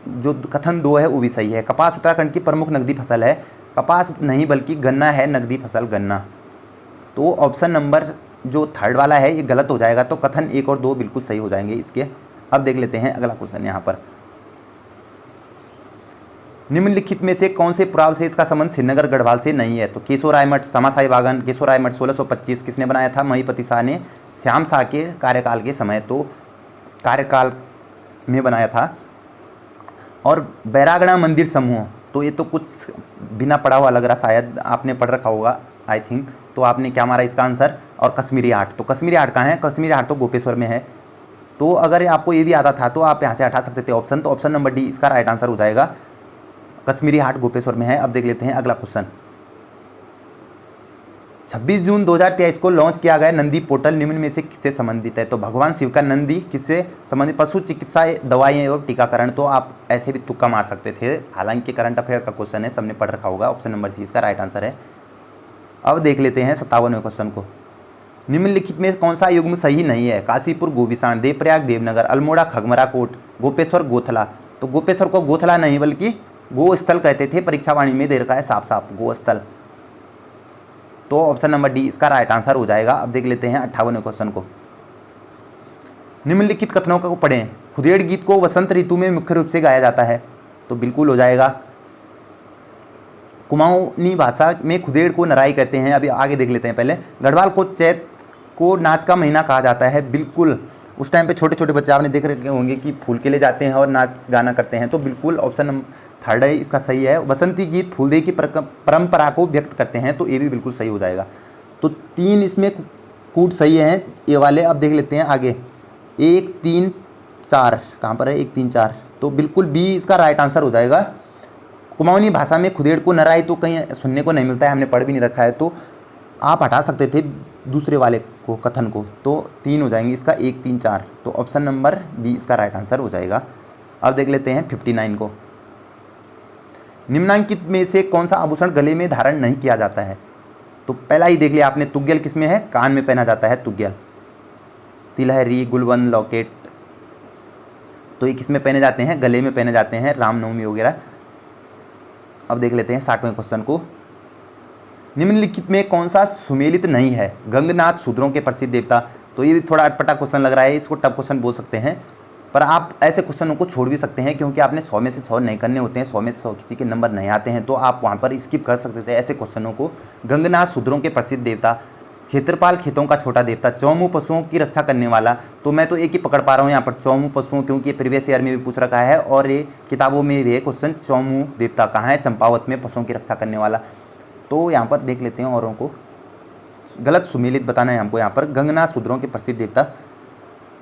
Speaker 1: जो कथन 2 है वो भी सही है। कपास उत्तराखंड की प्रमुख नकदी फसल है। कपास नहीं बल्कि गन्ना है नकदी फसल, गन्ना। तो ऑप्शन नंबर जो थर्ड वाला है ये गलत हो जाएगा, तो कथन 1 और 2 बिल्कुल सही हो जाएंगे इसके। अब देख लेते हैं अगला क्वेश्चन यहाँ पर। निम्नलिखित में से कौन से पुरावशेष का संबंध श्रीनगर गढ़वाल से नहीं है? तो केशोराय मठ, समासाई बागन। केशोराय मठ 1625 किसने बनाया था? महिपति शाह ने, श्याम शाह के कार्यकाल के समय, तो कार्यकाल में बनाया था। और बैरागड़ा मंदिर समूह, तो ये तो कुछ बिना पढ़ा हुआ लग रहा, शायद आपने पढ़ रखा होगा आई थिंक। तो आपने क्या मारा इसका आंसर? और कश्मीरी आर्ट, तो कश्मीरी आर्ट कहाँ है? कश्मीरी आर्ट तो गोपेश्वर में है। तो अगर आपको ये भी आता था तो आप यहाँ से हटा सकते थे ऑप्शन, तो ऑप्शन नंबर डी इसका राइट आंसर हो जाएगा, कश्मीरी आर्ट गोपेश्वर में है। अब देख लेते हैं अगला क्वेश्चन। 26 जून 2023 को लॉन्च किया गया नंदी पोर्टल निम्न में से किससे संबंधित है? तो भगवान शिव का नंदी किससे संबंधित? पशु चिकित्सा, दवाइयाँ एवं टीकाकरण। तो आप ऐसे भी तुक्का मार सकते थे, हालांकि करंट अफेयर्स का क्वेश्चन है, सबने पढ़ रखा होगा। ऑप्शन नंबर सी इसका राइट आंसर है। अब देख लेते हैं 57वें क्वेश्चन को। निम्नलिखित में कौन सा युग्म सही नहीं है? काशीपुर गोविसान, देवप्रयाग देवनगर, अल्मोड़ा खगमरा कोट, गोपेश्वर गोथला। तो गोपेश्वर को गोथला नहीं बल्कि गोस्थल कहते थे, परीक्षा वाणी में दे रखा है साफ साफ गोस्थल। तो ऑप्शन नंबर डी इसका राइट आंसर हो जाएगा। अब देख लेते हैं 58वें क्वेश्चन को। निम्नलिखित कथनों को पढ़ें। खुदेड़ गीत को वसंत ऋतु में मुख्य रूप से गाया जाता है, तो बिल्कुल हो जाएगा। कुमाऊनी भाषा में खुदेड़ को नराई कहते हैं। अभी आगे देख लेते हैं। पहले गढ़वाल को चैत को नाच का महीना कहा जाता है, बिल्कुल। उस टाइम पे छोटे छोटे बच्चे आपने देख रखे होंगे कि फूल के लिए जाते हैं और नाच गाना करते हैं, तो बिल्कुल ऑप्शन नंबर 3 है इसका सही है। बसंती गीत फूलदेई की परंपरा को व्यक्त करते हैं, तो ये भी बिल्कुल सही हो जाएगा। तो 3 इसमें कूट सही हैं ये वाले। अब देख लेते हैं आगे। 1 3 4 कहाँ पर है? 1 3 4, तो बिल्कुल बी इसका राइट आंसर हो जाएगा। कुमाऊनी भाषा में खुदेड़ को नराई तो कहीं सुनने को नहीं मिलता है, हमने पढ़ भी नहीं रखा है, तो आप हटा सकते थे दूसरे वाले को, कथन को। तो 3 हो जाएंगे इसका, 1 3 4, तो ऑप्शन नंबर बी इसका राइट आंसर हो जाएगा। अब देख लेते हैं 59 को। निम्नांकित में से कौन सा आभूषण गले में धारण नहीं किया जाता है? तो पहला ही देख लिया आपने, तुग्गल किस में है? कान में पहना जाता है तुग्गल। तिलहरी, गुलबंद, लॉकेट, तो ये किस में पहने जाते हैं? गले में पहने जाते हैं, रामनवमी वगैरह। अब देख लेते हैं 60वें क्वेश्चन को। निम्नलिखित में कौन सा सुमेलित नहीं है? गंगनाथ शूद्रों के प्रसिद्ध देवता, तो ये भी थोड़ा अटपटा क्वेश्चन लग रहा है, इसको टफ क्वेश्चन बोल सकते हैं, पर आप ऐसे क्वेश्चनों को छोड़ भी सकते हैं, क्योंकि आपने 100 में से 100 नहीं करने होते हैं। 100 में से 100 किसी के नंबर नहीं आते हैं, तो आप वहाँ पर स्किप कर सकते थे ऐसे क्वेश्चनों को। गंगनाथ शूद्रों के प्रसिद्ध देवता, क्षेत्रपाल खेतों का छोटा देवता, चौमू पशुओं की रक्षा करने वाला, तो मैं तो एक ही पकड़ पा रहा हूँ यहाँ पर, चौमू पशुओं, क्योंकि ये प्रीवियस ईयर में भी पूछ रखा है और ये किताबों में भी है क्वेश्चन। चौमू देवता कहाँ है? चंपावत में, पशुओं की रक्षा करने वाला। तो यहाँ पर देख लेते हैं औरों को। गलत सुमेलित बताना है हमको यहाँ पर। गंगनाथ शूद्रों के प्रसिद्ध देवता,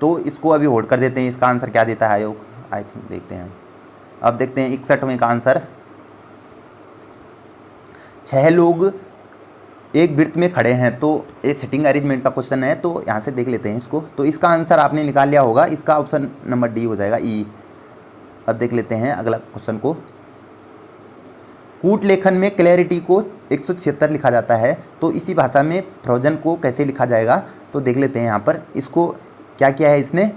Speaker 1: तो इसको अभी होल्ड कर देते हैं। इसका आंसर क्या देता है आयोग? आई थिंक देखते हैं। अब देखते हैं 61वें का आंसर। 6 लोग एक वृत्त में खड़े हैं, तो ये सेटिंग अरेंजमेंट का क्वेश्चन है, तो यहाँ से देख लेते हैं इसको। तो इसका आंसर आपने निकाल लिया होगा, इसका ऑप्शन नंबर डी हो जाएगा, ई। अब देख लेते हैं अगला क्वेश्चन को। कूट लेखन में क्लैरिटी को 176 लिखा जाता है, तो इसी भाषा में फ्रोजन को कैसे लिखा जाएगा? तो देख लेते हैं यहाँ पर। इसको क्या किया है इसने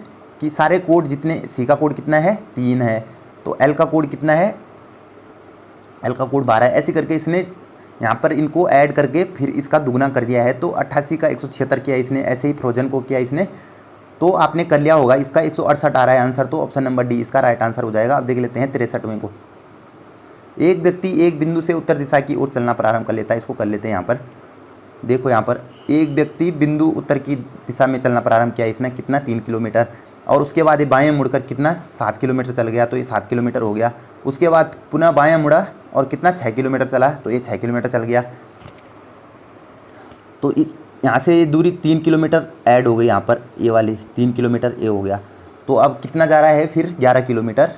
Speaker 1: कि सारे कोड जितने, सी का कोड कितना है? 3 है, तो एल का कोड कितना है? एल का कोड 12 है। ऐसे करके इसने यहाँ पर इनको ऐड करके फिर इसका दुगना कर दिया है, तो 88 का 176 किया इसने। ऐसे ही फ्रोजन को किया इसने, तो आपने कर लिया होगा। इसका 168 आ रहा है आंसर, तो ऑप्शन नंबर डी इसका राइट आंसर हो जाएगा। अब देख लेते हैं 63वें को। एक व्यक्ति एक बिंदु से उत्तर दिशा की ओर चलना प्रारंभ कर लेता है, इसको कर लेते हैं यहाँ पर। देखो यहाँ पर एक व्यक्ति बिंदु उत्तर की दिशा में चलना प्रारंभ किया इसने, कितना? 3 किलोमीटर, और उसके बाद ये बाएं मुड़कर कितना? 7 किलोमीटर चल गया, तो ये 7 किलोमीटर हो गया। उसके बाद पुनः बाएं मुड़ा और कितना? 6 किलोमीटर चला, तो ये 6 किलोमीटर चल गया। तो इस यहाँ से दूरी 3 किलोमीटर ऐड हो गई यहाँ पर, ये वाली 3 किलोमीटर ये हो गया। तो अब कितना जा रहा है फिर? 11 किलोमीटर।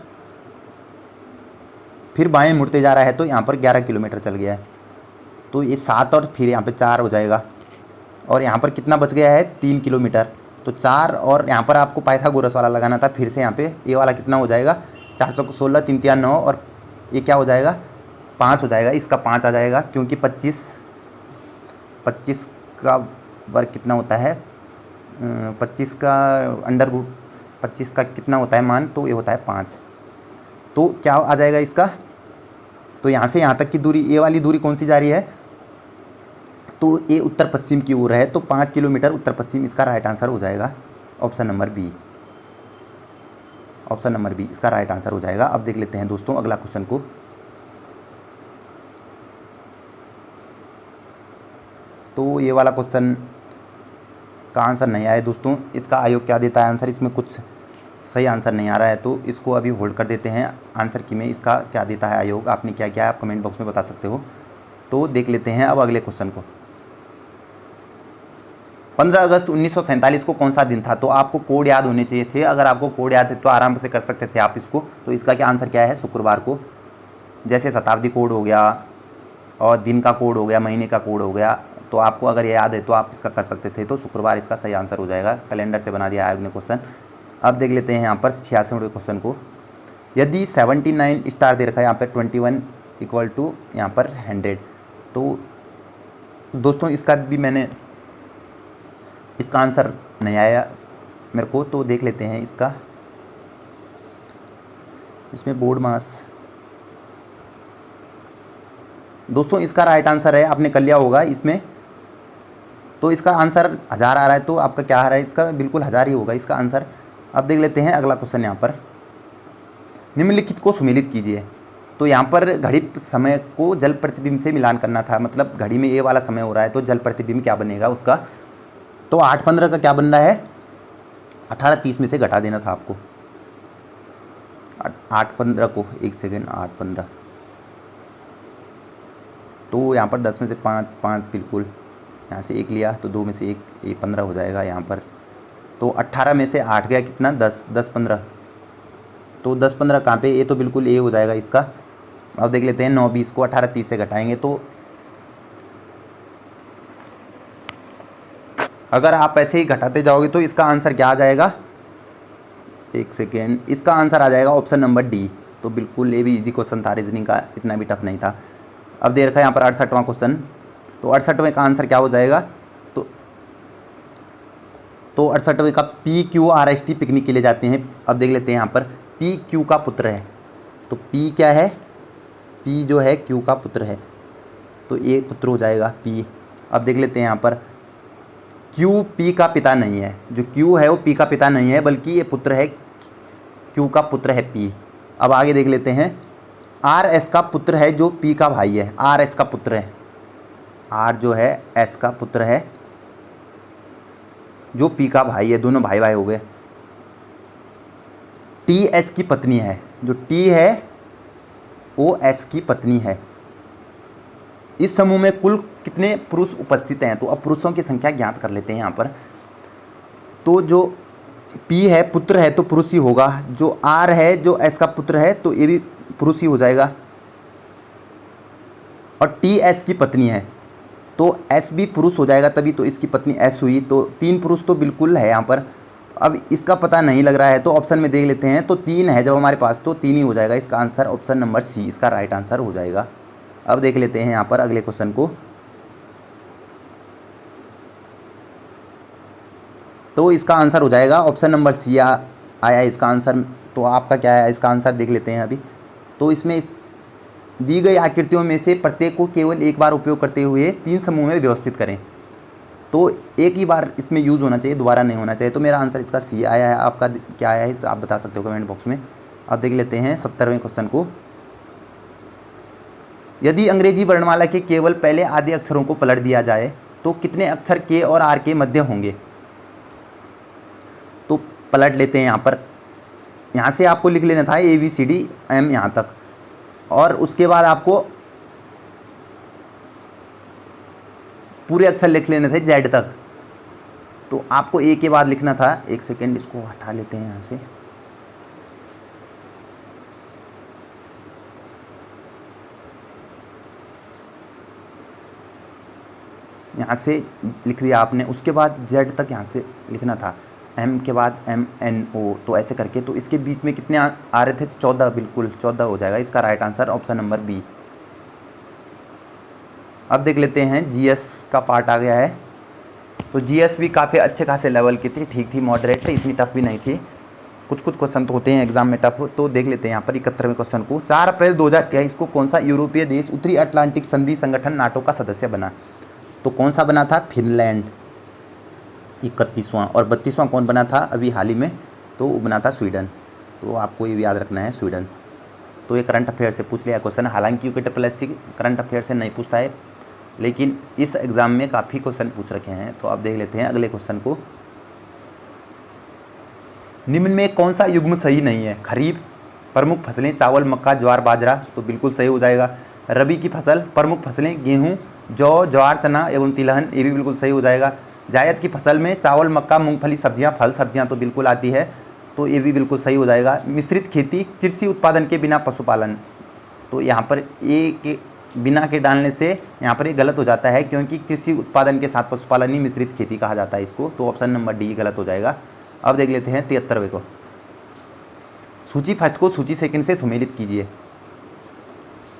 Speaker 1: फिर बाएं मुड़ते जा रहा है, तो यहाँ पर 11 किलोमीटर चल गया है, तो ये 7 और फिर यहाँ पे 4 हो जाएगा। और यहाँ पर कितना बच गया है? 3 किलोमीटर, तो 4, और यहाँ पर आपको पाइथागोरस वाला लगाना था फिर से। यहाँ पे ये वाला कितना हो जाएगा? 416, 3 3 9, और ये क्या हो जाएगा? 5 हो जाएगा। इसका 5 आ जाएगा, क्योंकि 25 का वर्ग कितना होता है? 25 का अंडर रूट 25 का कितना होता है मान? तो ये होता है 5। तो क्या आ जाएगा इसका? तो यहाँ से यहाँ तक की दूरी, ये वाली दूरी कौन सी जा रही है? तो ये उत्तर पश्चिम की ओर है, तो 5 किलोमीटर उत्तर पश्चिम इसका राइट आंसर हो जाएगा। Option number B, option number B इसका राइट आंसर हो जाएगा। अब देख लेते हैं दोस्तों अगला क्वेश्चन को। तो ये वाला क्वेश्चन का आंसर नहीं आया दोस्तों। इसका आयोग क्या देता है आंसर? इसमें कुछ सही आंसर नहीं आ रहा है, तो इसको अभी होल्ड कर देते हैं आंसर की में। इसका क्या देता है आयोग? आपने क्या किया है आप कमेंट बॉक्स में बता सकते हो। तो देख लेते हैं अब अगले क्वेश्चन को। 15 अगस्त 1947 को कौन सा दिन था? तो आपको कोड याद होने चाहिए थे। अगर आपको कोड याद है तो आराम से कर सकते थे आप इसको। तो इसका क्या आंसर क्या है? शुक्रवार को। जैसे शताब्दी कोड हो गया और दिन का कोड हो गया, महीने का कोड हो गया, तो आपको अगर ये याद है तो आप इसका कर सकते थे। तो शुक्रवार इसका सही आंसर हो जाएगा। कैलेंडर से बना दिया आयोग ने क्वेश्चन। अब देख लेते हैं यहाँ पर 86वें क्वेश्चन को। यदि 79 स्टार दे रखा है यहाँ पर 21 इक्वल टू यहाँ पर 100, तो दोस्तों इसका भी मैंने, इसका आंसर नहीं आया मेरे को, तो देख लेते हैं इसका। इसमें बोर्ड मास दोस्तों इसका राइट आंसर है, आपने कर लिया होगा इसमें। तो इसका आंसर 1000 आ रहा है, तो आपका क्या आ रहा है? इसका बिल्कुल 1000 ही होगा इसका आंसर। अब देख लेते हैं अगला क्वेश्चन यहाँ पर, निम्नलिखित को सुमेलित कीजिए। तो यहाँ पर घड़ी समय को जल प्रतिबिंब से मिलान करना था, मतलब घड़ी में ये वाला समय हो रहा है तो जल प्रतिबिंब क्या बनेगा उसका, तो 8:15 का क्या बन रहा है, 18:30 में से घटा देना था आपको। 8:15 को, एक सेकेंड, 8:15 तो यहाँ पर 10 में से 5 बिल्कुल, यहाँ से 1 लिया तो 2 में से 1, ये 15 हो जाएगा यहाँ पर। तो 18 में से 8 गया कितना, 10, 10-15, तो 10-15 कहाँ पे, ये तो बिल्कुल ये हो जाएगा इसका। अब देख लेते हैं 9-20 को 18:30 से घटाएंगे तो अगर आप ऐसे ही घटाते जाओगे तो इसका आंसर क्या आ जाएगा, एक सेकेंड, इसका आंसर आ जाएगा ऑप्शन नंबर डी। तो बिल्कुल ये भी इजी क्वेश्चन था, रीजनिंग का इतना भी टफ नहीं था। अब दे रखा है यहाँ पर 68वां क्वेश्चन, तो 68वें का आंसर क्या हो जाएगा, तो 68वें का PQRST पिकनिक के लिए जाते हैं। अब देख लेते हैं यहाँ पर P Q का पुत्र है, तो P क्या है, P जो है Q का पुत्र है, तो ये पुत्र हो जाएगा P। अब देख लेते हैं यहाँ पर Q P का पिता नहीं है, जो Q है वो P का पिता नहीं है, बल्कि ये पुत्र है, Q का पुत्र है P। अब आगे देख लेते हैं R S का पुत्र है जो P का भाई है, R S का पुत्र है, R जो है S का पुत्र है जो P का भाई है, दोनों भाई भाई हो गए। T S की पत्नी है, जो T है वो S की पत्नी है। इस समूह में कुल कितने पुरुष उपस्थित हैं, तो अब पुरुषों की संख्या ज्ञात कर लेते हैं यहाँ पर। तो जो P है पुत्र है तो पुरुष ही होगा, जो R है जो S का पुत्र है तो ये भी पुरुष ही हो जाएगा, और T S की पत्नी है तो S भी पुरुष हो जाएगा, तभी तो इसकी पत्नी S हुई, तो 3 पुरुष तो बिल्कुल है यहाँ पर। अब इसका पता नहीं लग रहा है तो ऑप्शन में देख लेते हैं, तो 3 है जब हमारे पास तो 3 ही हो जाएगा, इसका आंसर ऑप्शन नंबर सी इसका राइट आंसर हो जाएगा। अब देख लेते हैं यहाँ पर अगले क्वेश्चन को, तो इसका आंसर हो जाएगा ऑप्शन नंबर सी आया इसका आंसर। तो आपका क्या है इसका आंसर देख लेते हैं अभी। तो इसमें दी गई आकृतियों में से प्रत्येक को केवल एक बार उपयोग करते हुए 3 समूह में व्यवस्थित करें, तो एक ही बार इसमें यूज़ होना चाहिए, दोबारा नहीं होना चाहिए। तो मेरा आंसर इसका सी आया है, आपका क्या आया है आप बता सकते हो कमेंट बॉक्स में। अब देख लेते हैं 70वें क्वेश्चन को, यदि अंग्रेजी वर्णमाला के केवल पहले आधे अक्षरों को पलट दिया जाए तो कितने अक्षर के और आर के मध्य होंगे। तो पलट लेते हैं यहाँ पर, यहाँ से आपको लिख लेना था ABCDM यहाँ तक, और उसके बाद आपको पूरे अक्षर लिख लेने थे Z तक। तो आपको A के बाद लिखना था, एक सेकेंड इसको हटा लेते हैं यहाँ से, यहाँ से लिख दिया आपने, उसके बाद Z तक यहाँ से लिखना था, M के बाद MNO, तो ऐसे करके। तो इसके बीच में कितने आ रहे थे, 14, बिल्कुल 14 हो जाएगा इसका right answer option number B. अब देख लेते हैं GS का पार्ट आ गया है। तो GS भी काफ़ी अच्छे खासे लेवल की थी, ठीक थी, मॉडरेट, इतनी टफ भी नहीं थी। कुछ क्वेश्चन तो होते हैं एग्जाम में टफ। तो देख लेते हैं यहाँ पर 71वें क्वेश्चन को, 4 अप्रैल 2023 को कौन सा यूरोपीय देश उत्तरी अटलांटिक संधि संगठन नाटो का सदस्य बना। तो कौन सा बना था, फिनलैंड 31वां, और 32वां कौन बना था अभी हाल ही में, तो वो बना था स्वीडन। तो आपको ये भी याद रखना है स्वीडन। तो ये करंट अफेयर से पूछ लिया क्वेश्चन, हालांकि UKSC करंट अफेयर से नहीं पूछता है, लेकिन इस एग्ज़ाम में काफ़ी क्वेश्चन पूछ रखे हैं। तो आप देख लेते हैं अगले क्वेश्चन को, निम्न में कौन सा युग्म सही नहीं है। खरीफ प्रमुख फसलें चावल मक्का ज्वार बाजरा, तो बिल्कुल सही हो जाएगा। रबी की फसल प्रमुख फसलें गेहूँ जौ ज्वार चना एवं तिलहन, ये भी बिल्कुल सही हो जाएगा। जायद की फसल में चावल मक्का मूंगफली सब्जियां फल सब्जियां तो बिल्कुल आती है, तो ये भी बिल्कुल सही हो जाएगा। मिश्रित खेती कृषि उत्पादन के बिना पशुपालन, तो यहाँ पर ए के बिना के डालने से यहाँ पर ये गलत हो जाता है, क्योंकि कृषि उत्पादन के साथ पशुपालन ही मिश्रित खेती कहा जाता है इसको, तो ऑप्शन नंबर डी गलत हो जाएगा। अब देख लेते हैं 73वें को, सूची फर्स्ट को सूची सेकंड से सुमेलित कीजिए।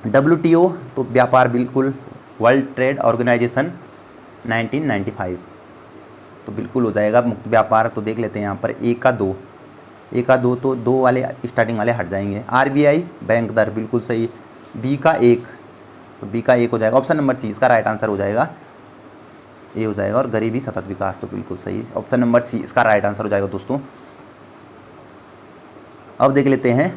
Speaker 1: WTO तो व्यापार बिल्कुल, वर्ल्ड ट्रेड ऑर्गेनाइजेशन 1995, तो बिल्कुल हो जाएगा मुक्त व्यापार। तो देख लेते हैं यहाँ पर ए का दो तो 2 वाले स्टार्टिंग वाले हट जाएंगे। RBI बैंक दर बिल्कुल सही। बी का 1, तो बी का 1 हो जाएगा, ऑप्शन नंबर सी इसका राइट आंसर हो जाएगा, ए हो जाएगा। और गरीबी सतत विकास, तो बिल्कुल सही, ऑप्शन नंबर सी इसका राइट आंसर हो जाएगा दोस्तों। अब देख लेते हैं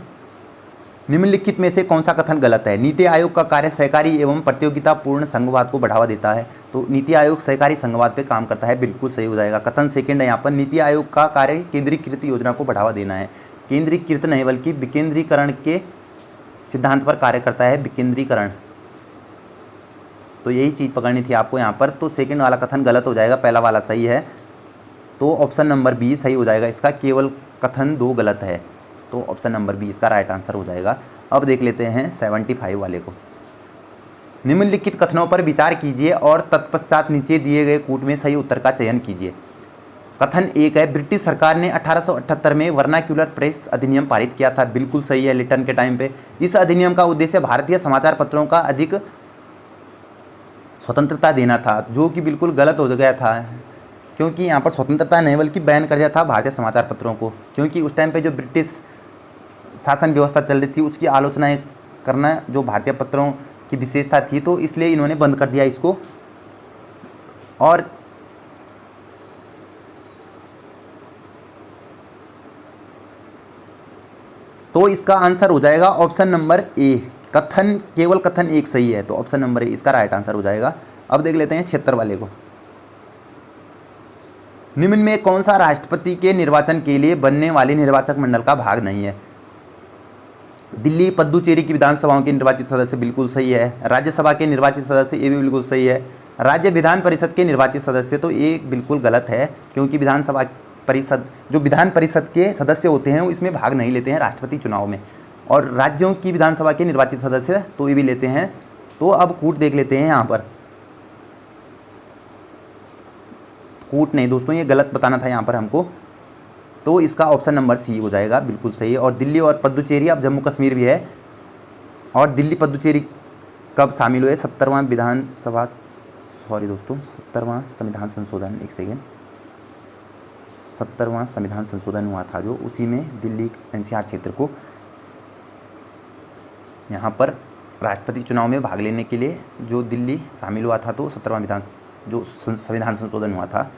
Speaker 1: निम्नलिखित में से कौन सा कथन गलत है। नीति आयोग का कार्य सहकारी एवं प्रतियोगितापूर्ण संघवाद को बढ़ावा देता है, तो नीति आयोग सहकारी संघवाद पे काम करता है, बिल्कुल सही हो जाएगा। कथन सेकंड है यहाँ पर, नीति आयोग का कार्य केंद्रीकृत योजना को बढ़ावा देना है। केंद्रीकृत नहीं बल्कि विकेंद्रीकरण के सिद्धांत पर कार्य करता है, विकेंद्रीकरण। तो यही चीज़ पकड़नी थी आपको यहाँ पर। तो सेकंड वाला कथन गलत हो जाएगा, पहला वाला सही है। तो ऑप्शन नंबर बी सही हो जाएगा इसका, केवल कथन 2 गलत है। तो ऑप्शन नंबर बी इसका राइट आंसर हो जाएगा। अब देख लेते हैं 75 वाले को। निम्नलिखित कथनों पर विचार कीजिए और तत्पश्चात नीचे दिए गए कूट में सही उत्तर का चयन कीजिए। कथन 1 है, ब्रिटिश सरकार ने 1878 में वर्नाक्यूलर प्रेस अधिनियम पारित किया था, बिल्कुल सही है, लिटन के टाइम पे। इस अधिनियम का उद्देश्य भारतीय समाचार पत्रों का अधिक स्वतंत्रता देना था, जो कि बिल्कुल गलत हो गया था, क्योंकि यहाँ पर स्वतंत्रता नहीं बल्कि बैन कर दिया था भारतीय समाचार पत्रों को, क्योंकि उस टाइम पे जो ब्रिटिश शासन व्यवस्था चल रही थी उसकी आलोचनाएं करना जो भारतीय पत्रों की विशेषता थी, तो इसलिए इन्होंने बंद कर दिया इसको। और तो इसका आंसर हो जाएगा ऑप्शन नंबर ए, कथन केवल कथन 1 सही है, तो ऑप्शन नंबर ए इसका राइट आंसर हो जाएगा। अब देख लेते हैं 76 वाले को। निम्न में कौन सा राष्ट्रपति के निर्वाचन के लिए बनने वाले निर्वाचक मंडल का भाग नहीं है। दिल्ली पुदुचेरी की विधानसभाओं के निर्वाचित सदस्य, बिल्कुल सही है। राज्यसभा के निर्वाचित सदस्य, ये भी बिल्कुल सही है। राज्य विधान परिषद के निर्वाचित सदस्य, तो ये बिल्कुल गलत है, क्योंकि विधानसभा परिषद जो विधान परिषद के सदस्य होते हैं वो इसमें भाग नहीं लेते हैं राष्ट्रपति चुनाव में। और राज्यों की विधानसभा के निर्वाचित सदस्य तो ये भी लेते हैं। तो अब कूट देख लेते हैं यहाँ पर। कूट नहीं दोस्तों, ये गलत बताना था यहाँ पर हमको, तो इसका ऑप्शन नंबर सी हो जाएगा, बिल्कुल सही। और दिल्ली और पुदुचेरी अब जम्मू कश्मीर भी है। और दिल्ली पुदुचेरी कब शामिल हुए, 70वां विधानसभा, सॉरी दोस्तों 70वां संविधान संशोधन, एक सेकेंड, 70वां संविधान संशोधन हुआ था जो, उसी में दिल्ली एनसीआर क्षेत्र को यहाँ पर राष्ट्रपति चुनाव में भाग लेने के लिए जो दिल्ली शामिल हुआ था, तो 70वां जो संविधान संशोधन हुआ था।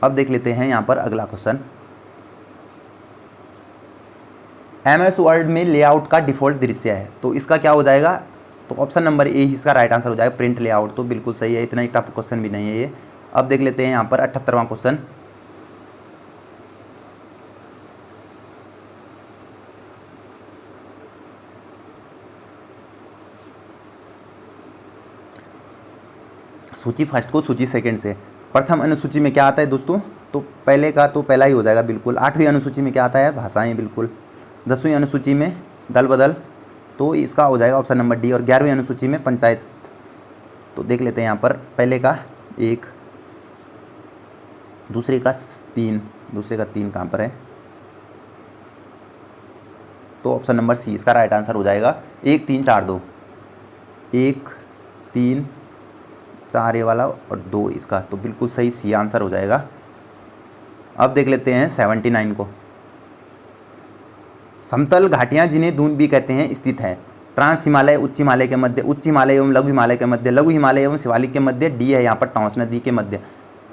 Speaker 1: अब देख लेते हैं यहाँ पर अगला क्वेश्चन। MS वर्ड में लेआउट का डिफ़ॉल्ट दृश्य है, तो इसका क्या हो जाएगा, तो ऑप्शन नंबर ए इसका राइट आंसर हो जाएगा, प्रिंट लेआउट। तो बिल्कुल सही है, इतना ही टफ क्वेश्चन भी नहीं है ये। अब देख लेते हैं यहाँ पर 78वां क्वेश्चन। सूची फर्स्ट को सूची सेकंड से। प्रथम अनुसूची में क्या आता है दोस्तों, तो पहले का तो पहला ही हो जाएगा बिल्कुल। 8वीं अनुसूची में क्या आता है, भाषाएं, बिल्कुल। 10वीं अनुसूची में दल बदल, तो इसका हो जाएगा ऑप्शन नंबर डी। और 11वीं अनुसूची में पंचायत। तो देख लेते हैं यहाँ पर, पहले का 1, दूसरे का 3, दूसरे का 3 कहाँ पर है, तो ऑप्शन नंबर सी इसका राइट आंसर हो जाएगा। 1 3 4 2, 1 3 4 ये वाला और 2 इसका, तो बिल्कुल सही सी आंसर हो जाएगा। अब देख लेते हैं 79 को। समतल घाटियाँ जिन्हें दून भी कहते हैं स्थित हैं। ट्रांस हिमालय, उच्च हिमालय के मध्य, उच्च हिमालय एवं लघु हिमालय के मध्य, लघु हिमालय एवं शिवालिक के मध्य, डी है यहाँ पर टॉन्स नदी के मध्य।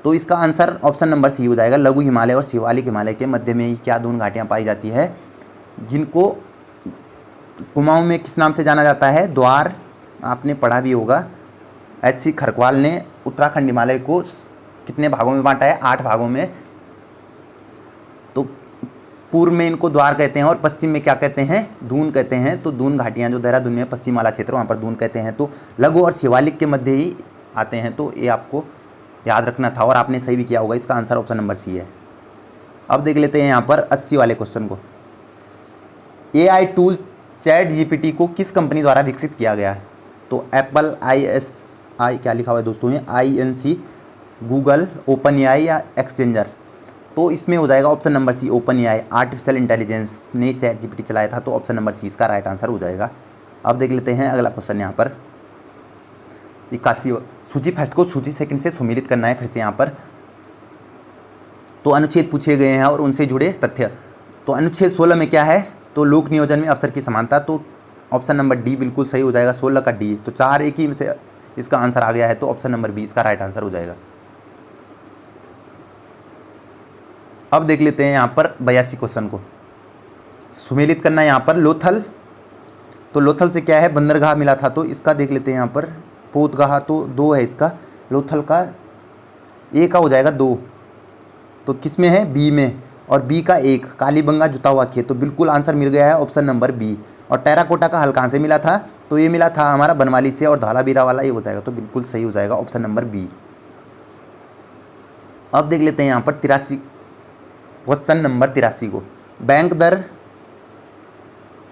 Speaker 1: तो इसका आंसर ऑप्शन नंबर सी हो जाएगा, लघु हिमालय और शिवालिक हिमालय के मध्य में ही क्या दून घाटियाँ पाई जाती है, जिनको कुमाऊँ में किस नाम से जाना जाता है, द्वार। आपने पढ़ा भी होगा। HC खरकवाल ने उत्तराखंड हिमालय को कितने भागों में बांटा है, 8 भागों में। तो पूर्व में इनको द्वार कहते हैं और पश्चिम में क्या कहते हैं, दून कहते हैं। तो दून घाटियाँ जो देहरादून में पश्चिम वाला क्षेत्र, वहाँ पर दून कहते हैं। तो लघु और शिवालिक के मध्य ही आते हैं, तो ये आपको याद रखना था और आपने सही भी किया होगा। इसका आंसर ऑप्शन नंबर सी है। अब देख लेते हैं यहाँ पर 80 वाले क्वेश्चन को। AI टूल ChatGPT को किस कंपनी द्वारा विकसित किया गया है, तो एप्पल, ISI क्या लिखा हुआ है दोस्तों ये, INC, गूगल, OpenAI या एक्सचेंजर। तो इसमें हो जाएगा option number C, OpenAI। Artificial intelligence ने ChatGPT चलाया था, तो ऑप्शन नंबर सी इसका राइट आंसर हो जाएगा। अब देख लेते हैं अगला क्वेश्चन यहाँ पर 81। सूची फर्स्ट को सूची सेकंड से सुमेलित करना है फिर से यहाँ पर। तो अनुच्छेद पूछे गए हैं और उनसे जुड़े तथ्य। तो अनुच्छेद 16 में क्या है, तो लोक नियोजन में अवसर की समानता। तो ऑप्शन नंबर डी बिल्कुल सही हो जाएगा, 16 का डी। तो 4 एक ही से इसका आंसर आ गया है, तो ऑप्शन नंबर बी इसका राइट आंसर हो जाएगा। अब देख लेते हैं यहाँ पर 82 क्वेश्चन को। सुमेलित करना है यहाँ पर लोथल, तो लोथल से क्या है बंदरगाह मिला था, तो इसका देख लेते हैं यहाँ पर पोतगाह, तो 2 है इसका, लोथल का ए का हो जाएगा 2, तो किस में है बी में, और बी का 1 कालीबंगा जुता हुआ खेत, तो बिल्कुल आंसर मिल गया है ऑप्शन नंबर बी। और टेराकोटा का हल कहाँ से मिला था, तो ये मिला था हमारा बनवाली से, और धौलावीरा वाला ये हो जाएगा, तो बिल्कुल सही हो जाएगा ऑप्शन नंबर बी। अब देख लेते हैं यहाँ पर 83 क्वेश्चन नंबर 83 को, बैंक दर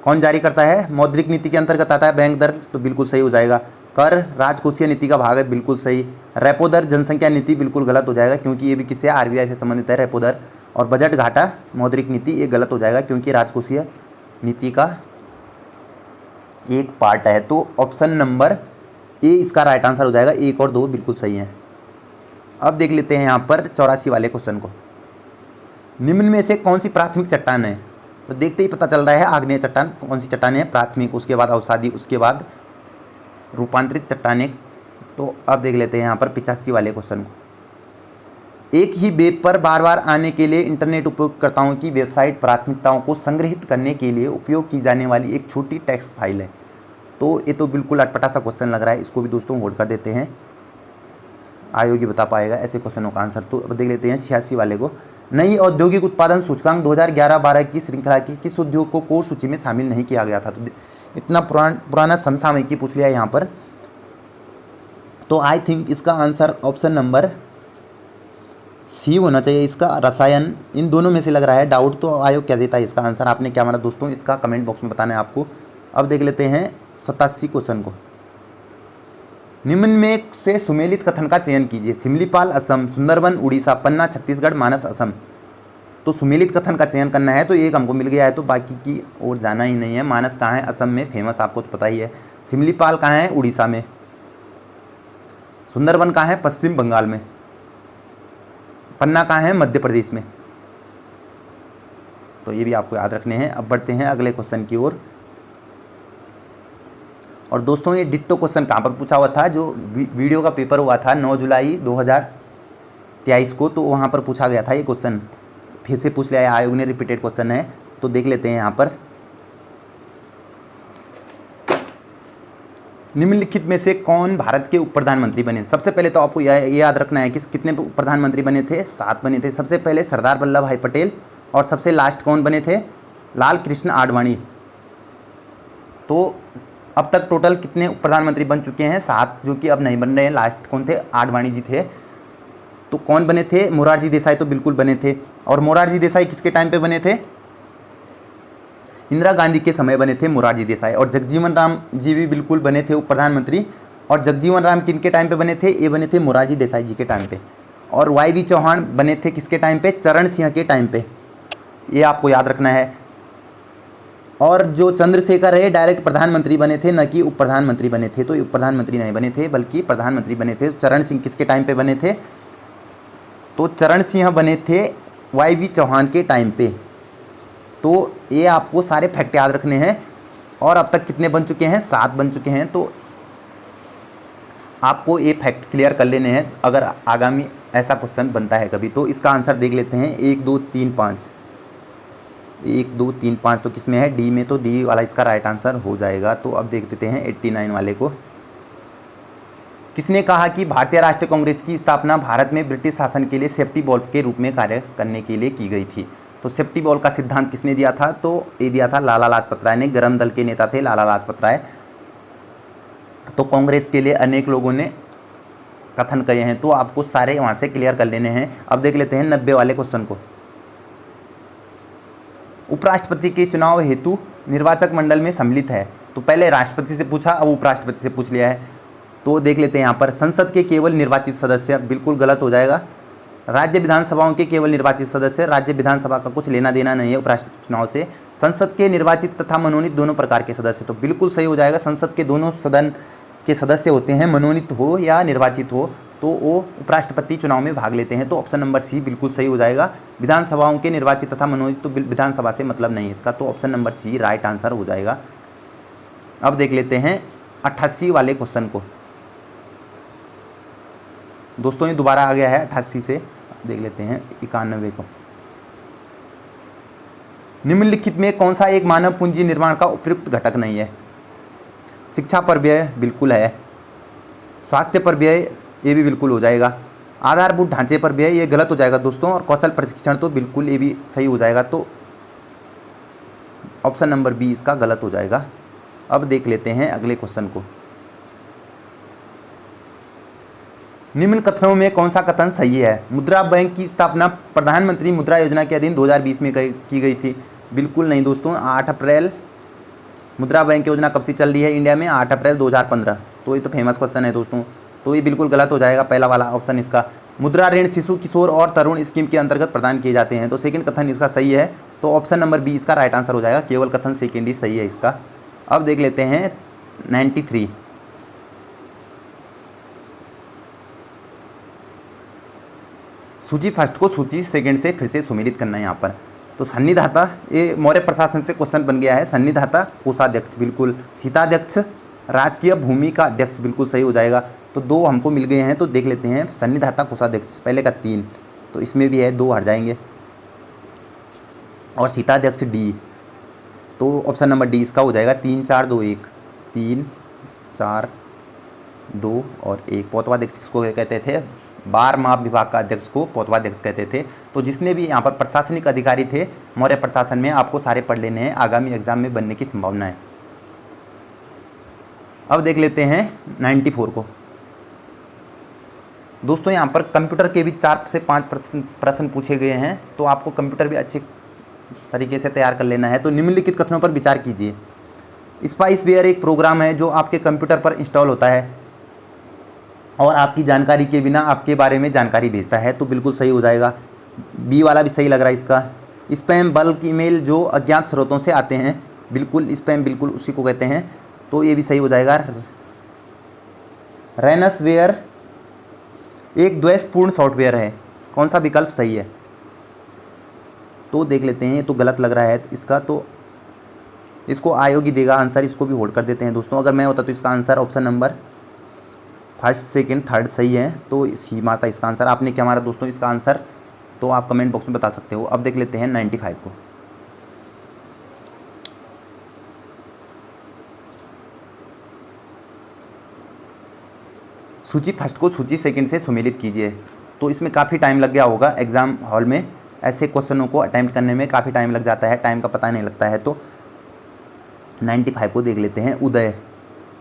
Speaker 1: कौन जारी करता है, मौद्रिक नीति के अंतर्गत आता है बैंक दर, तो बिल्कुल सही हो जाएगा। कर राजकोषीय नीति का भाग है, बिल्कुल सही। रेपो दर जनसंख्या नीति, बिल्कुल गलत हो जाएगा क्योंकि ये भी किससे आरबीआई से संबंधित है रेपो दर। और बजट घाटा मौद्रिक नीति, ये गलत हो जाएगा क्योंकि राजकोषीय नीति का एक पार्ट है, तो ऑप्शन नंबर ए इसका राइट आंसर हो जाएगा, 1 और 2 बिल्कुल सही है। अब देख लेते हैं यहाँ पर 84 वाले क्वेश्चन को, निम्न में से कौन सी प्राथमिक चट्टान है, तो देखते ही पता चल रहा है आग्नेय चट्टान कौन सी चट्टान है, प्राथमिक, उसके बाद अवसादी, उसके बाद रूपांतरित चट्टानें। तो अब देख लेते हैं यहाँ पर 85 वाले क्वेश्चन को, एक ही वेब पर बार बार आने के लिए इंटरनेट उपयोगकर्ताओं की वेबसाइट प्राथमिकताओं को संग्रहित करने के लिए उपयोग की जाने वाली एक छोटी टेक्स्ट फाइल है। तो ये तो बिल्कुल अटपटा सा क्वेश्चन लग रहा है, इसको भी दोस्तों होल्ड कर देते हैं, आयोग ही बता पाएगा ऐसे क्वेश्चनों का आंसर। तो अब देख लेते हैं 86 वाले को, नई औद्योगिक उत्पादन सूचकांक 2011-12 की श्रृंखला की किस उद्योग को कोर सूची में शामिल नहीं किया गया था। तो इतना पुराना समसामयिकी पूछ लिया यहाँ पर, तो आई थिंक इसका आंसर ऑप्शन नंबर सी होना चाहिए, इसका रसायन, इन दोनों में से लग रहा है डाउट। तो आयोग क्या देता है इसका आंसर, आपने क्या माना दोस्तों, इसका कमेंट बॉक्स में बताना है आपको। अब देख लेते हैं 87 क्वेश्चन को, निम्न में से सुमेलित कथन का चयन कीजिए, सिमलीपाल असम, सुंदरबन उड़ीसा, पन्ना छत्तीसगढ़, मानस असम। तो सुमेलित कथन का चयन करना है, तो एक हमको मिल गया है, तो बाकी की ओर जाना ही नहीं है। मानस कहाँ है, असम में, फेमस आपको तो पता ही है। सिमलीपाल कहाँ है, उड़ीसा में। सुंदरबन कहाँ है, पश्चिम बंगाल में। पन्ना कहाँ है, मध्य प्रदेश में। तो ये भी आपको याद रखने हैं। अब बढ़ते हैं अगले क्वेश्चन की ओर। और दोस्तों ये डिट्टो क्वेश्चन कहाँ पर पूछा हुआ था, जो वीडियो का पेपर हुआ था 9 जुलाई 2023 को, तो वहाँ पर पूछा गया था ये क्वेश्चन, फिर से पूछ लिया है आयोग ने, रिपीटेड क्वेश्चन है। तो देख लेते हैं यहाँ पर, निम्नलिखित में से कौन भारत के उप प्रधानमंत्री बने। सबसे पहले तो आपको ये याद रखना है कि कितने प्रधानमंत्री बने थे, 7 बने थे। सबसे पहले सरदार वल्लभ भाई पटेल, और सबसे लास्ट कौन बने थे, लाल कृष्ण आडवाणी। तो अब तक टोटल कितने प्रधानमंत्री बन चुके हैं, 7, जो कि अब नहीं बन रहे हैं। लास्ट कौन थे, आडवाणी जी थे। तो कौन बने थे, मोरारजी देसाई तो बिल्कुल बने थे। और मोरारजी देसाई किसके टाइम पे बने थे, इंदिरा गांधी के समय बने थे मोरारजी देसाई। और जगजीवन राम जी भी बिल्कुल बने थे उप प्रधानमंत्री। और जगजीवन राम किनके टाइम पे बने थे, ये बने थे मोरारजी देसाई जी के टाइम पे। और YV चौहान बने थे किसके टाइम पे, चरण सिंह के टाइम पे, ये आपको याद रखना है। और जो चंद्रशेखर है डायरेक्ट प्रधानमंत्री बने थे, न कि उप प्रधानमंत्री बने थे। तो उप प्रधानमंत्री नहीं बने थे बल्कि प्रधानमंत्री बने थे। चरण सिंह किसके टाइम पे बने थे, तो चरण सिंह बने थे YV चौहान के टाइम पे। तो ये आपको सारे फैक्ट याद रखने हैं। और अब तक कितने बन चुके हैं, 7 बन चुके हैं। तो आपको ये फैक्ट क्लियर कर लेने हैं अगर आगामी ऐसा क्वेश्चन बनता है कभी। तो इसका आंसर देख लेते हैं, 1 2 3 5, 1 2 3 5 तो किस में है, डी में। तो डी वाला इसका राइट आंसर हो जाएगा। तो अब देख देते हैं 89 वाले को, किसने कहा कि भारतीय राष्ट्रीय कांग्रेस की स्थापना भारत में ब्रिटिश शासन के लिए सेफ्टी वॉल्व के रूप में कार्य करने के लिए की गई थी। तो सेफ्टी वॉल्व का सिद्धांत किसने दिया था, तो ये दिया था लाला लाजपत राय ने। गरम दल के नेता थे लाला लाजपत राय। तो कांग्रेस के लिए अनेक लोगों ने कथन कहे हैं, तो आपको सारे वहाँ से क्लियर कर लेने हैं। अब देख लेते हैं 90 वाले क्वेश्चन को, उपराष्ट्रपति के चुनाव हेतु निर्वाचक मंडल में सम्मिलित है। तो पहले राष्ट्रपति से पूछा, अब उपराष्ट्रपति से पूछ लिया है। तो देख लेते हैं यहाँ पर, संसद के केवल निर्वाचित सदस्य, बिल्कुल गलत हो जाएगा। राज्य विधानसभाओं के केवल निर्वाचित सदस्य, राज्य विधानसभा का कुछ लेना देना नहीं है उपराष्ट्रपति चुनाव से। संसद के निर्वाचित तथा मनोनीत दोनों प्रकार के सदस्य, तो बिल्कुल सही हो जाएगा। संसद के दोनों सदन के सदस्य होते हैं, मनोनीत हो या निर्वाचित हो, तो वो उपराष्ट्रपति चुनाव में भाग लेते हैं। तो ऑप्शन नंबर सी बिल्कुल सही हो जाएगा। विधानसभाओं के निर्वाचित तथा मनोनीत, तो विधानसभा से मतलब नहीं इसका, तो option number C right answer हो जाएगा। अब देख लेते हैं 88 वाले क्वेश्चन को। दोस्तों ये दोबारा आ गया है 88 से, देख लेते हैं 91 को। निम्नलिखित में कौन सा एक मानव पूंजी निर्माण का उपयुक्त घटक नहीं है? शिक्षा पर व्यय बिल्कुल है, स्वास्थ्य पर व्यय ये भी बिल्कुल हो जाएगा, आधारभूत ढांचे पर व्यय ये गलत हो जाएगा दोस्तों, और कौशल प्रशिक्षण तो बिल्कुल ये भी सही हो जाएगा। तो ऑप्शन नंबर बी इसका गलत हो जाएगा। अब देख लेते हैं अगले क्वेश्चन को। निम्न कथनों में कौन सा कथन सही है? मुद्रा बैंक की स्थापना प्रधानमंत्री मुद्रा योजना के अधीन 2020 में की गई थी। बिल्कुल नहीं दोस्तों, 8 अप्रैल मुद्रा बैंक योजना कब से चल रही है इंडिया में? 8 अप्रैल 2015। तो ये तो फेमस क्वेश्चन है दोस्तों, तो ये बिल्कुल गलत हो जाएगा पहला वाला ऑप्शन इसका। मुद्रा ऋण शिशु किशोर और तरुण स्कीम के अंतर्गत प्रदान किए जाते हैं, तो सेकंड कथन इसका सही है। तो ऑप्शन नंबर बी इसका राइट आंसर हो जाएगा, केवल कथन सेकंड ही सही है इसका। अब देख लेते हैं 93। सूची फर्स्ट को सूची सेकंड से फिर से सुमेलित करना है यहाँ पर। तो सन्निधाता, ये मौर्य प्रशासन से क्वेश्चन बन गया है। सन्निधाता कोषाध्यक्ष बिल्कुल, शीताध्यक्ष राजकीय भूमि का अध्यक्ष बिल्कुल सही हो जाएगा। तो 2 हमको मिल गए हैं, तो देख लेते हैं सन्निधाता कोषाध्यक्ष, पहले का 3, तो इसमें भी है 2 हट जाएंगे, और शीताध्यक्ष डी, तो ऑप्शन नंबर डी इसका हो जाएगा। 3 4 2 1, 3 4 2 और 1। पौतवाध्यक्ष किसको कहते थे? बार माप विभाग का अध्यक्ष को पौतवाध्यक्ष कहते थे। तो जिसने भी यहाँ पर प्रशासनिक अधिकारी थे मौर्य प्रशासन में, आपको सारे पढ़ लेने हैं, आगामी एग्जाम में बनने की संभावना है। अब देख लेते हैं 94 को। दोस्तों यहाँ पर कंप्यूटर के भी 4 से 5 प्रश्न पूछे गए हैं, तो आपको कंप्यूटर भी अच्छे तरीके से तैयार कर लेना है। तो निम्नलिखित कथनों पर विचार कीजिए। स्पाइसवेयर एक प्रोग्राम है जो आपके कंप्यूटर पर इंस्टॉल होता है और आपकी जानकारी के बिना आपके बारे में जानकारी भेजता है, तो बिल्कुल सही हो जाएगा। बी वाला भी सही लग रहा है इसका। स्पैम बल्क ईमेल जो अज्ञात स्रोतों से आते हैं, बिल्कुल स्पैम बिल्कुल उसी को कहते हैं, तो ये भी सही हो जाएगा। रैनसवेयर एक द्वेषपूर्ण सॉफ्टवेयर है, कौन सा विकल्प सही है? तो देख लेते हैं, ये तो गलत लग रहा है इसका, तो इसको आयोग ही देगा आंसर, इसको भी होल्ड कर देते हैं दोस्तों। अगर मैं होता तो इसका answer option number first second third सही है, तो सीमा था इसका आंसर। आपने क्या मारा दोस्तों इसका आंसर, तो आप कमेंट बॉक्स में बता सकते हो। अब देख लेते हैं 95 को। सूची फर्स्ट को सूची सेकंड से सुमेलित कीजिए। तो इसमें काफ़ी टाइम लग गया होगा एग्ज़ाम हॉल में, ऐसे क्वेश्चनों को अटेम्प्ट करने में काफ़ी टाइम लग जाता है, टाइम का पता नहीं लगता है। तो 95 को देख लेते हैं।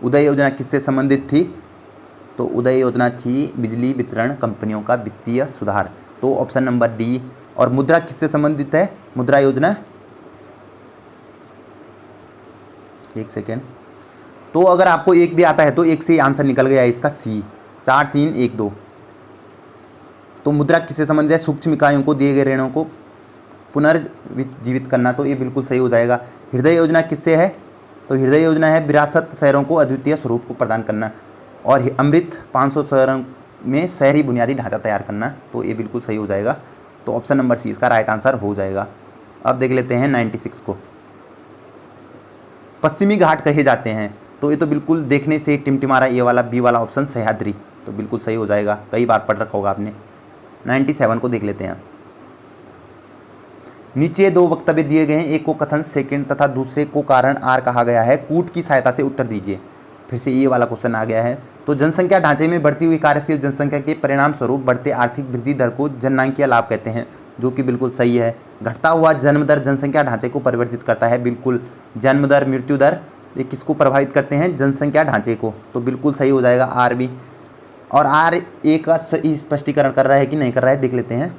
Speaker 1: उदय योजना किससे संबंधित थी? तो उदय योजना थी बिजली वितरण कंपनियों का वित्तीय सुधार, तो ऑप्शन नंबर डी। और मुद्रा किससे संबंधित है? मुद्रा योजना, एक सेकेंड, तो अगर आपको एक भी आता है तो एक से ही आंसर निकल गया है इसका, सी 4 3 1 2। तो मुद्रा किससे संबंधित है? सूक्ष्म इकाइयों को दिए गए ऋणों को पुनर्जीवित करना, तो ये बिल्कुल सही हो जाएगा। हृदय योजना किससे है? तो हृदय योजना है विरासत शहरों को अद्वितीय स्वरूप को प्रदान करना, और अमृत 500 शहरों में शहरी बुनियादी ढांचा तैयार करना, तो ये बिल्कुल सही हो जाएगा। तो ऑप्शन नंबर सी इसका राइट आंसर हो जाएगा। अब देख लेते हैं 96 को। पश्चिमी घाट कहे जाते हैं, तो ये तो बिल्कुल देखने से टिमटिमारा, ये वाला बी वाला ऑप्शन सह्याद्री, तो बिल्कुल सही हो जाएगा, कई बार पढ़ रखा होगा आपने। 97 को देख लेते हैं। नीचे 2 वक्तव्य दिए गए हैं, एक को कथन सेकंड तथा दूसरे को कारण आर कहा गया है, कूट की सहायता से उत्तर दीजिए। फिर से ये वाला क्वेश्चन आ गया है। तो जनसंख्या ढांचे में बढ़ती हुई कार्यशील जनसंख्या के परिणाम स्वरूप बढ़ते आर्थिक वृद्धि दर को जननांकीय लाभ कहते हैं, जो कि बिल्कुल सही है। घटता हुआ जन्म दर जनसंख्या ढांचे को परिवर्तित करता है, बिल्कुल। जन्म दर, मृत्यु दर, ये किसको प्रभावित करते हैं? जनसंख्या ढांचे को, तो बिल्कुल सही हो जाएगा आर भी। और आर ए का सही स्पष्टीकरण कर रहा है कि नहीं कर रहा है, देख लेते हैं।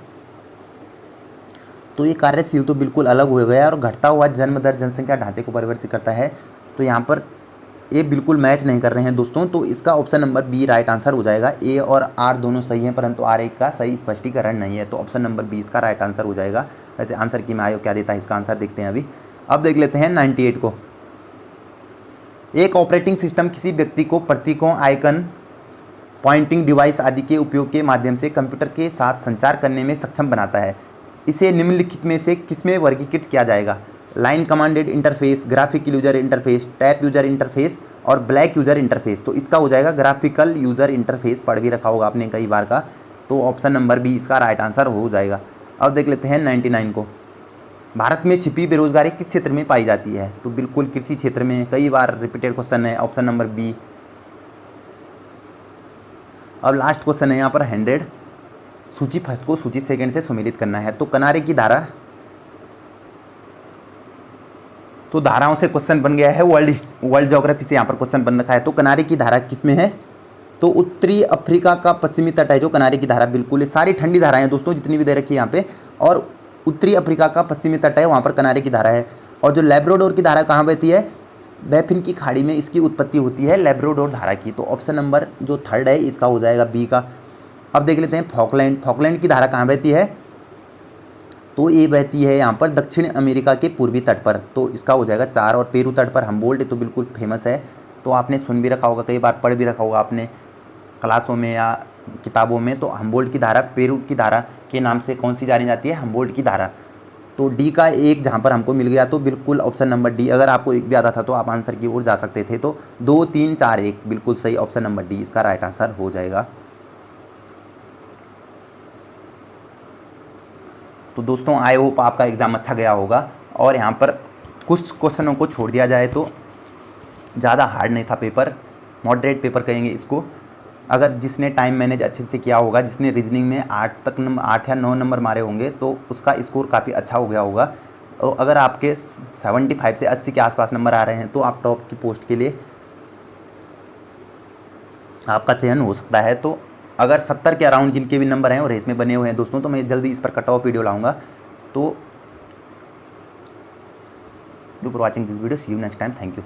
Speaker 1: तो ये कार्यशील तो बिल्कुल अलग हो गया, और घटता हुआ जन्म दर जनसंख्या ढांचे को परिवर्तित करता है, तो यहाँ पर ये बिल्कुल मैच नहीं कर रहे हैं दोस्तों, तो इसका option number B right answer हो जाएगा। ए और आर दोनों सही हैं, परंतु आर ए का सही स्पष्टीकरण नहीं है, तो ऑप्शन नंबर बी इसका राइट आंसर हो जाएगा। वैसे आंसर की में आयोग क्या देता है इसका आंसर, देखते हैं अभी। अब देख लेते हैं 98 को। एक ऑपरेटिंग सिस्टम किसी व्यक्ति को प्रतीकों, आइकन, पॉइंटिंग डिवाइस आदि के उपयोग के माध्यम से कंप्यूटर के साथ संचार करने में सक्षम बनाता है। इसे निम्नलिखित में से किसमें वर्गीकृत किया जाएगा? Line commanded interface, graphical user interface, tap user interface और ब्लैक यूजर इंटरफेस, तो इसका हो जाएगा ग्राफिकल यूजर इंटरफेस। पढ़ भी रखा होगा आपने कई बार का, तो ऑप्शन नंबर बी इसका राइट आंसर हो जाएगा। अब देख लेते हैं 99 को। भारत में छिपी बेरोजगारी किस क्षेत्र में पाई जाती है? तो बिल्कुल कृषि क्षेत्र में। कई बार रिपीटेड क्वेश्चन है, ऑप्शन नंबर बी। अब लास्ट क्वेश्चन है यहाँ पर 100, सूची फर्स्ट को सूची सेकंड से सुमेलित करना है। तो किनारे की धारा, तो धाराओं से क्वेश्चन बन गया है, वर्ल्ड ज्योग्राफी से यहाँ पर क्वेश्चन बन रखा है। तो किनारे की धारा किस में है? तो उत्तरी अफ्रीका का पश्चिमी तट है जो किनारे की धारा, बिल्कुल। ये सारी ठंडी धाराएं हैं दोस्तों जितनी भी दे रखी है यहाँ पे, और उत्तरी अफ्रीका का पश्चिमी तट है, वहाँ पर किनारे की धारा है। और जो लैब्राडोर की धारा कहाँ बहती है? बैफिन की खाड़ी में इसकी उत्पत्ति होती है लैब्राडोर धारा की। तो ऑप्शन नंबर जो थर्ड है इसका हो जाएगा बी का। अब देख लेते हैं फॉकलैंड की धारा कहाँ बहती है? तो ये बहती है यहाँ पर दक्षिण अमेरिका के पूर्वी तट पर, तो इसका हो जाएगा 4। और पेरू तट पर हम्बोल्ट, तो बिल्कुल फेमस है, तो आपने सुन भी रखा होगा, कई बार पढ़ भी रखा होगा आपने क्लासों में या किताबों में। तो हम्बोल्ट की धारा पेरू की धारा के नाम से कौन सी जानी जाती है? हम्बोल्ट की धारा। तो डी का एक जहाँ पर हमको मिल गया, तो बिल्कुल ऑप्शन नंबर डी। अगर आपको एक भी आता था तो आप आंसर की ओर जा सकते थे। तो 2, 3, 4, 1 बिल्कुल सही, ऑप्शन नंबर डी इसका राइट आंसर हो जाएगा। तो दोस्तों आई होप आपका एग्ज़ाम अच्छा गया होगा। और यहाँ पर कुछ क्वेश्चनों को छोड़ दिया जाए तो ज़्यादा हार्ड नहीं था पेपर, मॉडरेट पेपर कहेंगे इसको। अगर जिसने टाइम मैनेज अच्छे से किया होगा, जिसने रीजनिंग में 8 या 9 नंबर मारे होंगे, तो उसका स्कोर काफ़ी अच्छा हो गया होगा। और अगर आपके 75 से 80 के आसपास नंबर आ रहे हैं तो आप टॉप की पोस्ट के लिए आपका चयन हो सकता है। तो अगर 70 के अराउंड जिनके भी नंबर हैं और रेस में बने हुए हैं दोस्तों, तो मैं जल्दी इस पर कट ऑफ वीडियो लाऊंगा। तो do for watching this video, see you next time, thank you.